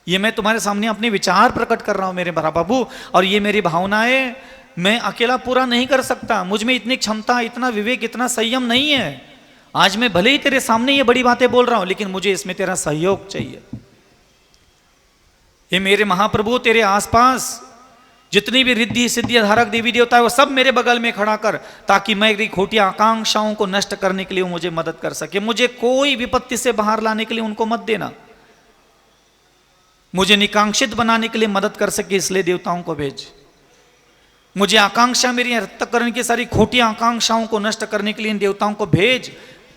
ये मैं तुम्हारे सामने अपने विचार प्रकट कर रहा हूं मेरे प्रभु। और ये मेरी भावनाएं मैं अकेला पूरा नहीं कर सकता, मुझ में इतनी क्षमता, इतना विवेक, इतना संयम नहीं है। आज मैं भले ही तेरे सामने ये बड़ी बातें बोल रहा हूं, लेकिन मुझे इसमें तेरा सहयोग चाहिए। ये मेरे महाप्रभु, तेरे आसपास जितनी भी रिद्धि सिद्धि धारक देवी देवता है वो सब मेरे बगल में खड़ा कर, ताकि मैं मेरी खोटी आकांक्षाओं को नष्ट करने के लिए मुझे मदद कर सके। मुझे कोई विपत्ति से बाहर लाने के लिए उनको मत देना, मुझे निकांक्षित बनाने के लिए मदद कर सके, इसलिए देवताओं को भेज। मुझे आकांक्षा, मेरी अंतःकरण की सारी खोटी आकांक्षाओं को नष्ट करने के लिए इन देवताओं को भेज।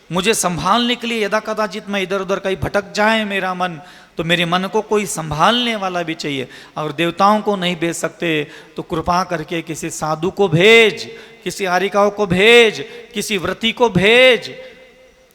मुझे संभालने के लिए, यदा कदाचित मैं इधर उधर कहीं भटक जाए मेरा मन, तो मेरे मन को कोई संभालने वाला भी चाहिए। अगर देवताओं को नहीं भेज सकते तो कृपा करके किसी साधु को भेज, किसी आरिकाओं को भेज, किसी व्रती को भेज,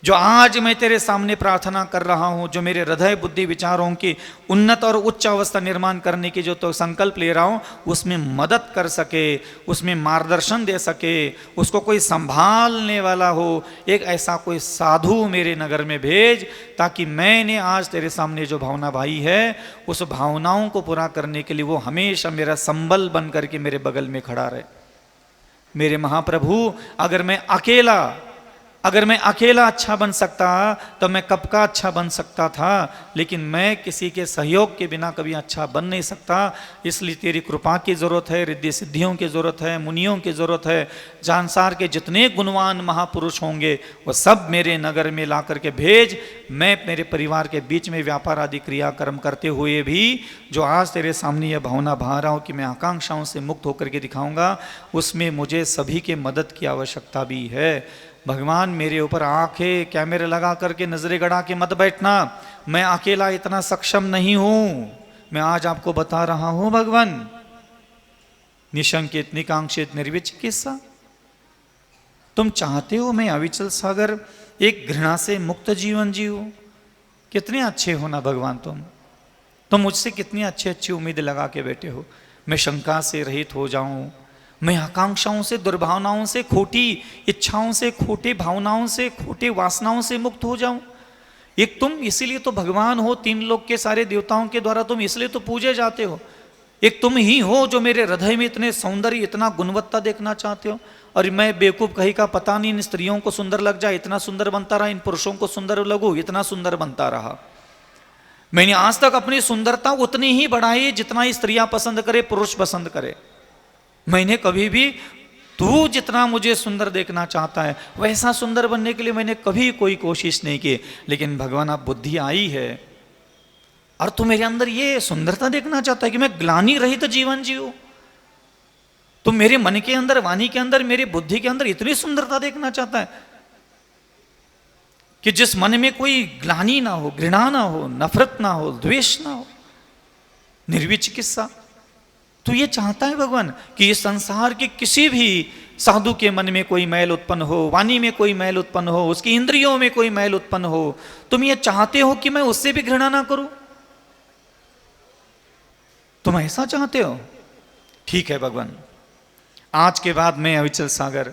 जो आज मैं तेरे सामने प्रार्थना कर रहा हूं, जो मेरे हृदय बुद्धि विचारों की उन्नत और उच्च अवस्था निर्माण करने की जो तो संकल्प ले रहा हूं, उसमें मदद कर सके, उसमें मार्गदर्शन दे सके, उसको कोई संभालने वाला हो। एक ऐसा कोई साधु मेरे नगर में भेज, ताकि मैंने आज तेरे सामने जो भावना भाई है, उस भावनाओं को पूरा करने के लिए वो हमेशा मेरा संबल बन करके मेरे बगल में खड़ा रहे। मेरे महाप्रभु, अगर मैं अकेला अच्छा बन सकता तो मैं कब का अच्छा बन सकता था, लेकिन मैं किसी के सहयोग के बिना कभी अच्छा बन नहीं सकता। इसलिए तेरी कृपा की ज़रूरत है, रिद्धि सिद्धियों की ज़रूरत है, मुनियों की ज़रूरत है। जानसार के जितने गुणवान महापुरुष होंगे वो सब मेरे नगर में ला करके भेज। मैं मेरे परिवार के बीच में व्यापार आदि क्रियाक्रम करते हुए भी जो आज तेरे सामने यह भावना बहा रहा हूँ कि मैं आकांक्षाओं से मुक्त होकर के दिखाऊंगा, उसमें मुझे सभी के मदद की आवश्यकता भी है। भगवान, मेरे ऊपर आंखें कैमरे लगा करके नजरें गड़ा के मत बैठना, मैं अकेला इतना सक्षम नहीं हूं। मैं आज आपको बता रहा हूं भगवान, निशंकित, निकांक्षित, निर्विचिकित्सा। तुम चाहते हो मैं अविचल सागर एक घृणा से मुक्त जीवन जीऊं। कितने अच्छे हो ना भगवान, तुम मुझसे कितनी अच्छी अच्छी उम्मीद लगा के बैठे हो। मैं शंका से रहित हो जाऊं, मैं आकांक्षाओं से, दुर्भावनाओं से, खोटी इच्छाओं से, खोटी भावनाओं से, खोटी वासनाओं से मुक्त हो जाऊं। एक तुम इसीलिए तो भगवान हो, तीन लोक के सारे देवताओं के द्वारा तुम इसलिए तो पूजे जाते हो। एक तुम ही हो जो मेरे हृदय में इतने सौंदर्य, इतना गुणवत्ता देखना चाहते हो। और मैं बेवकूफ कहीं का पता नहीं, इन स्त्रियों को सुंदर लग जाए इतना सुंदर बनता रहा, इन पुरुषों को सुंदर लगू इतना सुंदर बनता रहा। मैंने आज तक अपनी सुंदरता उतनी ही बढ़ाई जितना ही स्त्रियां पसंद करे, पुरुष पसंद करे। मैंने कभी भी तू जितना मुझे सुंदर देखना चाहता है वैसा सुंदर बनने के लिए मैंने कभी कोई कोशिश नहीं की। लेकिन भगवान, अब बुद्धि आई है और तू मेरे अंदर ये सुंदरता देखना चाहता है कि मैं ग्लानि रहित जीवन जीऊं। तू मेरे मन के अंदर, वाणी के अंदर, मेरी बुद्धि के अंदर इतनी सुंदरता देखना चाहता है कि जिस मन में कोई ग्लानि ना हो, घृणा ना हो, नफरत ना हो, द्वेष ना हो, निर्विचिकित्सा। तो ये चाहता है भगवान कि इस संसार के किसी भी साधु के मन में कोई मैल उत्पन्न हो, वाणी में कोई मैल उत्पन्न हो, उसकी इंद्रियों में कोई मैल उत्पन्न हो। तुम ये चाहते हो कि मैं उससे भी घृणा ना करूं? तुम ऐसा चाहते हो? ठीक है भगवान, आज के बाद मैं अविचल सागर,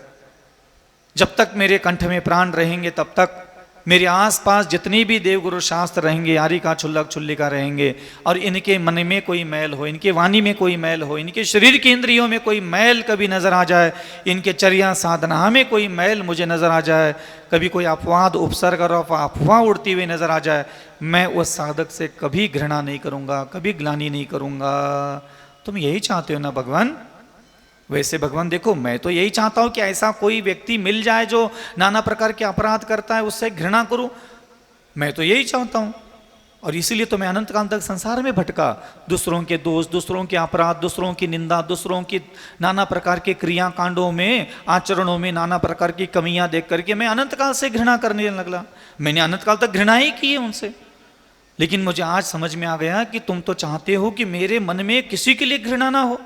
जब तक मेरे कंठ में प्राण रहेंगे तब तक मेरे आसपास जितनी भी देवगुरु शास्त्र रहेंगे, आरिका छुल्लक छुल्लिका रहेंगे, और इनके मन में कोई मैल हो, इनके वाणी में कोई मैल हो, इनके शरीर के इंद्रियों में कोई मैल कभी नजर आ जाए, इनके चर्या साधना में कोई मैल मुझे नजर आ जाए, कभी कोई अपवाद उपसर्ग और अफवाह उड़ती हुई नजर आ जाए, मैं उस साधक से कभी घृणा नहीं करूंगा, कभी ग्लानि नहीं करूंगा। तुम यही चाहते हो ना भगवान? वैसे भगवान देखो, मैं तो यही चाहता हूं कि ऐसा कोई व्यक्ति मिल जाए जो नाना प्रकार के अपराध करता है, उससे घृणा करूं। मैं तो यही चाहता हूं, और इसीलिए तो मैं अनंत काल तक संसार में भटका। दूसरों के दोष, दूसरों के अपराध, दूसरों की निंदा, दूसरों की नाना प्रकार के क्रियाकांडों में, आचरणों में नाना प्रकार की कमियां देख करके मैं अनंत काल से घृणा करने लगला। मैंने अनंत काल तक घृणा ही की है उनसे। लेकिन मुझे आज समझ में आ गया कि तुम तो चाहते हो कि मेरे मन में किसी के लिए घृणा ना हो,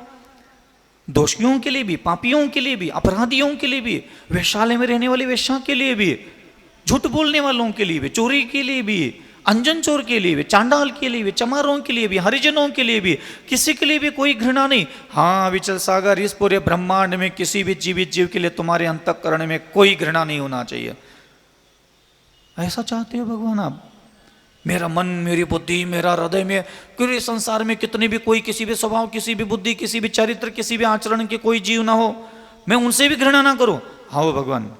दोषियों के लिए भी, पापियों के लिए भी, अपराधियों के लिए भी, वेश्यालय में रहने वाले वेश्या के लिए भी, झूठ बोलने वालों के लिए भी, चोरी के लिए भी, अंजन चोर के लिए भी, चांडाल के लिए भी, चमारों के लिए भी, हरिजनों के लिए भी, किसी के लिए भी कोई घृणा नहीं। हाँ विचल सागर, इस पूरे ब्रह्मांड में किसी भी जीवित जीव के लिए तुम्हारे अंतःकरण में कोई घृणा नहीं होना चाहिए। ऐसा चाहते हो भगवान आप? मेरा मन, मेरी बुद्धि, मेरा हृदय में, क्योंकि संसार में कितने भी कोई किसी भी स्वभाव, किसी भी बुद्धि, किसी भी चरित्र, किसी भी आचरण के कोई जीव ना हो, मैं उनसे भी घृणा ना करूं। हाँ भगवान,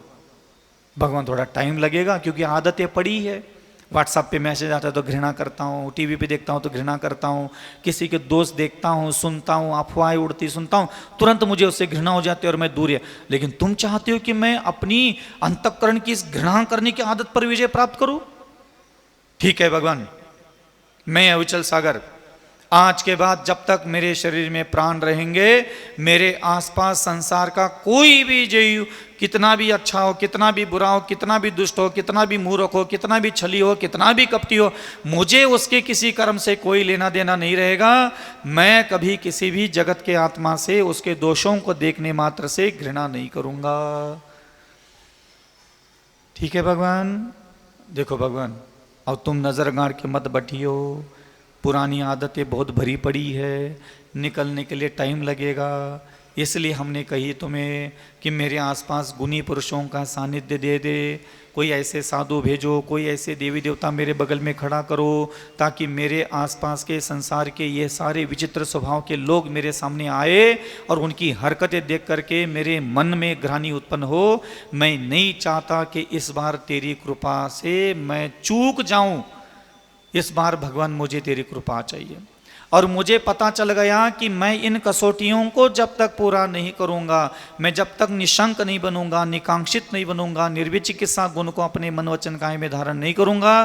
भगवान थोड़ा टाइम लगेगा, क्योंकि आदतें पड़ी है। व्हाट्सएप पे मैसेज आता है तो घृणा करता हूँ, टीवी पे देखता हूँ तो घृणा करता हूँ, किसी के दोस्त देखता हूँ, सुनता हूँ, अफवाहें उड़ती सुनता हूँ, तुरंत मुझे उससे घृणा हो जाती है और मैं दूर है। लेकिन तुम चाहते हो कि मैं अपनी अंतःकरण की इस घृणा करने की आदत पर विजय प्राप्त करूं? ठीक है भगवान, मैं अविचल सागर आज के बाद जब तक मेरे शरीर में प्राण रहेंगे, मेरे आसपास संसार का कोई भी जीव कितना भी अच्छा हो, कितना भी बुरा हो, कितना भी दुष्ट हो, कितना भी मूर्ख हो, कितना भी छली हो, कितना भी कपटी हो, मुझे उसके किसी कर्म से कोई लेना देना नहीं रहेगा। मैं कभी किसी भी जगत के आत्मा से उसके दोषों को देखने मात्र से घृणा नहीं करूंगा। ठीक है भगवान? देखो भगवान, अब तुम नजर गाड़ के मत बैठियो, पुरानी आदतें बहुत भरी पड़ी है, निकलने के लिए टाइम लगेगा। इसलिए हमने कही तुम्हें कि मेरे आसपास गुणी पुरुषों का सानिध्य दे दे, कोई ऐसे साधु भेजो, कोई ऐसे देवी देवता मेरे बगल में खड़ा करो, ताकि मेरे आसपास के संसार के ये सारे विचित्र स्वभाव के लोग मेरे सामने आए और उनकी हरकतें देख करके मेरे मन में ग्लानि उत्पन्न हो। मैं नहीं चाहता कि इस बार तेरी कृपा से मैं चूक जाऊं। इस बार भगवान मुझे तेरी कृपा चाहिए। और मुझे पता चल गया कि मैं इन कसौटियों को जब तक पूरा नहीं करूंगा, मैं जब तक निशंक नहीं बनूंगा, निकांक्षित नहीं बनूंगा, निर्विचिकित्सा गुण को अपने मन वचन काया में धारण नहीं करूंगा,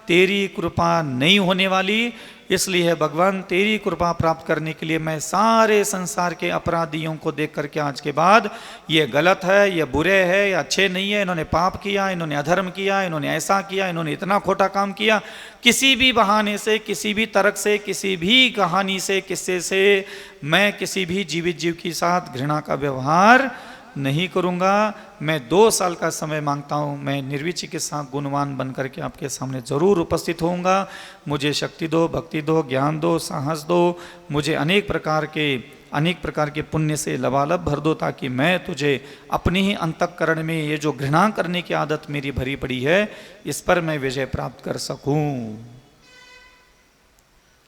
तेरी कृपा नहीं होने वाली। इसलिए भगवान, तेरी कृपा प्राप्त करने के लिए मैं सारे संसार के अपराधियों को देख करके आज के बाद, ये गलत है, ये बुरे है, ये अच्छे नहीं है, इन्होंने पाप किया, इन्होंने अधर्म किया, इन्होंने ऐसा किया, इन्होंने इतना खोटा काम किया, किसी भी बहाने से, किसी भी तर्क से, किसी भी कहानी से, किस्से से मैं किसी भी जीवित जीव के साथ घृणा का व्यवहार नहीं करूंगा। मैं 2 साल का समय मांगता हूं, मैं निर्विचिकित्सा गुणवान बन करके आपके सामने जरूर उपस्थित होऊंगा। मुझे शक्ति दो, भक्ति दो, ज्ञान दो, साहस दो, मुझे अनेक प्रकार के पुण्य से लबालब भर दो, ताकि मैं तुझे अपने ही अंतःकरण में ये जो घृणा करने की आदत मेरी भरी पड़ी है, इस पर मैं विजय प्राप्त कर सकूं।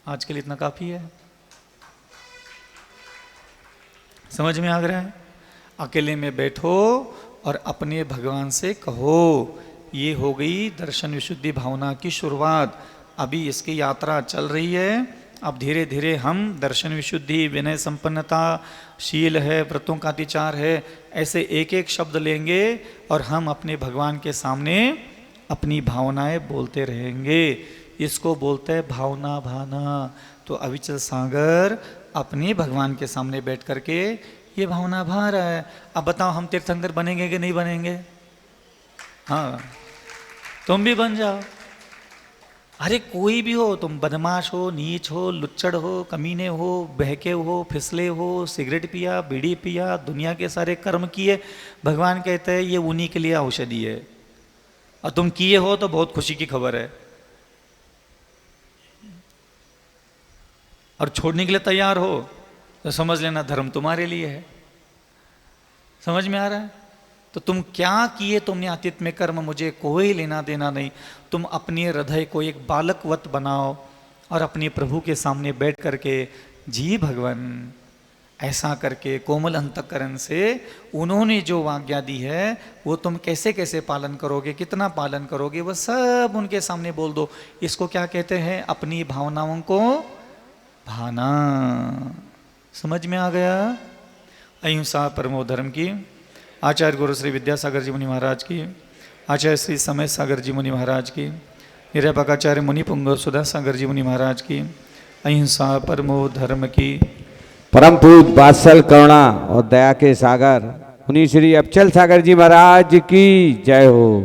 आज के लिए इतना काफी है। समझ में आ रहा है? अकेले में बैठो और अपने भगवान से कहो। ये हो गई दर्शन विशुद्धि भावना की शुरुआत। अभी इसकी यात्रा चल रही है। अब धीरे धीरे हम दर्शन विशुद्धि, विनय संपन्नता, शील है, व्रतों का आचार है, ऐसे एक एक शब्द लेंगे और हम अपने भगवान के सामने अपनी भावनाएं बोलते रहेंगे। इसको बोलते हैं भावना भाना। तो अविचल सागर अपने भगवान के सामने बैठ करके ये भावना भा रहा है। अब बताओ, हम तीर्थंकर बनेंगे कि नहीं बनेंगे? हाँ, तुम भी बन जाओ। अरे कोई भी हो, तुम बदमाश हो, नीच हो, लुच्चड़ हो, कमीने हो, बहके हो, फिसले हो, सिगरेट पिया, बीड़ी पिया, दुनिया के सारे कर्म किए, भगवान कहते हैं ये उन्हीं के लिए औषधि है। और तुम किए हो तो बहुत खुशी की खबर है। और छोड़ने के लिए तैयार हो तो समझ लेना धर्म तुम्हारे लिए है। समझ में आ रहा है? तो तुम क्या किए, तुमने अतीत में कर्म, मुझे कोई लेना देना नहीं। तुम अपने हृदय को एक बालकवत बनाओ और अपने प्रभु के सामने बैठ करके, जी भगवान, ऐसा करके कोमल अंतःकरण से उन्होंने जो आज्ञा दी है वो तुम कैसे कैसे पालन करोगे, कितना पालन करोगे, वह सब उनके सामने बोल दो। इसको क्या कहते हैं? अपनी भावनाओं को भाना। समझ में आ गया? अहिंसा परमो धर्म की, आचार्य गुरु श्री विद्यासागर जी मुनि महाराज की, आचार्य श्री समय सागर जी मुनि महाराज की, निरपकाचार्य मुनि पुंगव सुधा सागर जी मुनि महाराज की, अहिंसा परमो धर्म की। परम पूज वात्सल करुणा और दया के सागर मुनि श्री अविचल सागर जी महाराज की जय हो।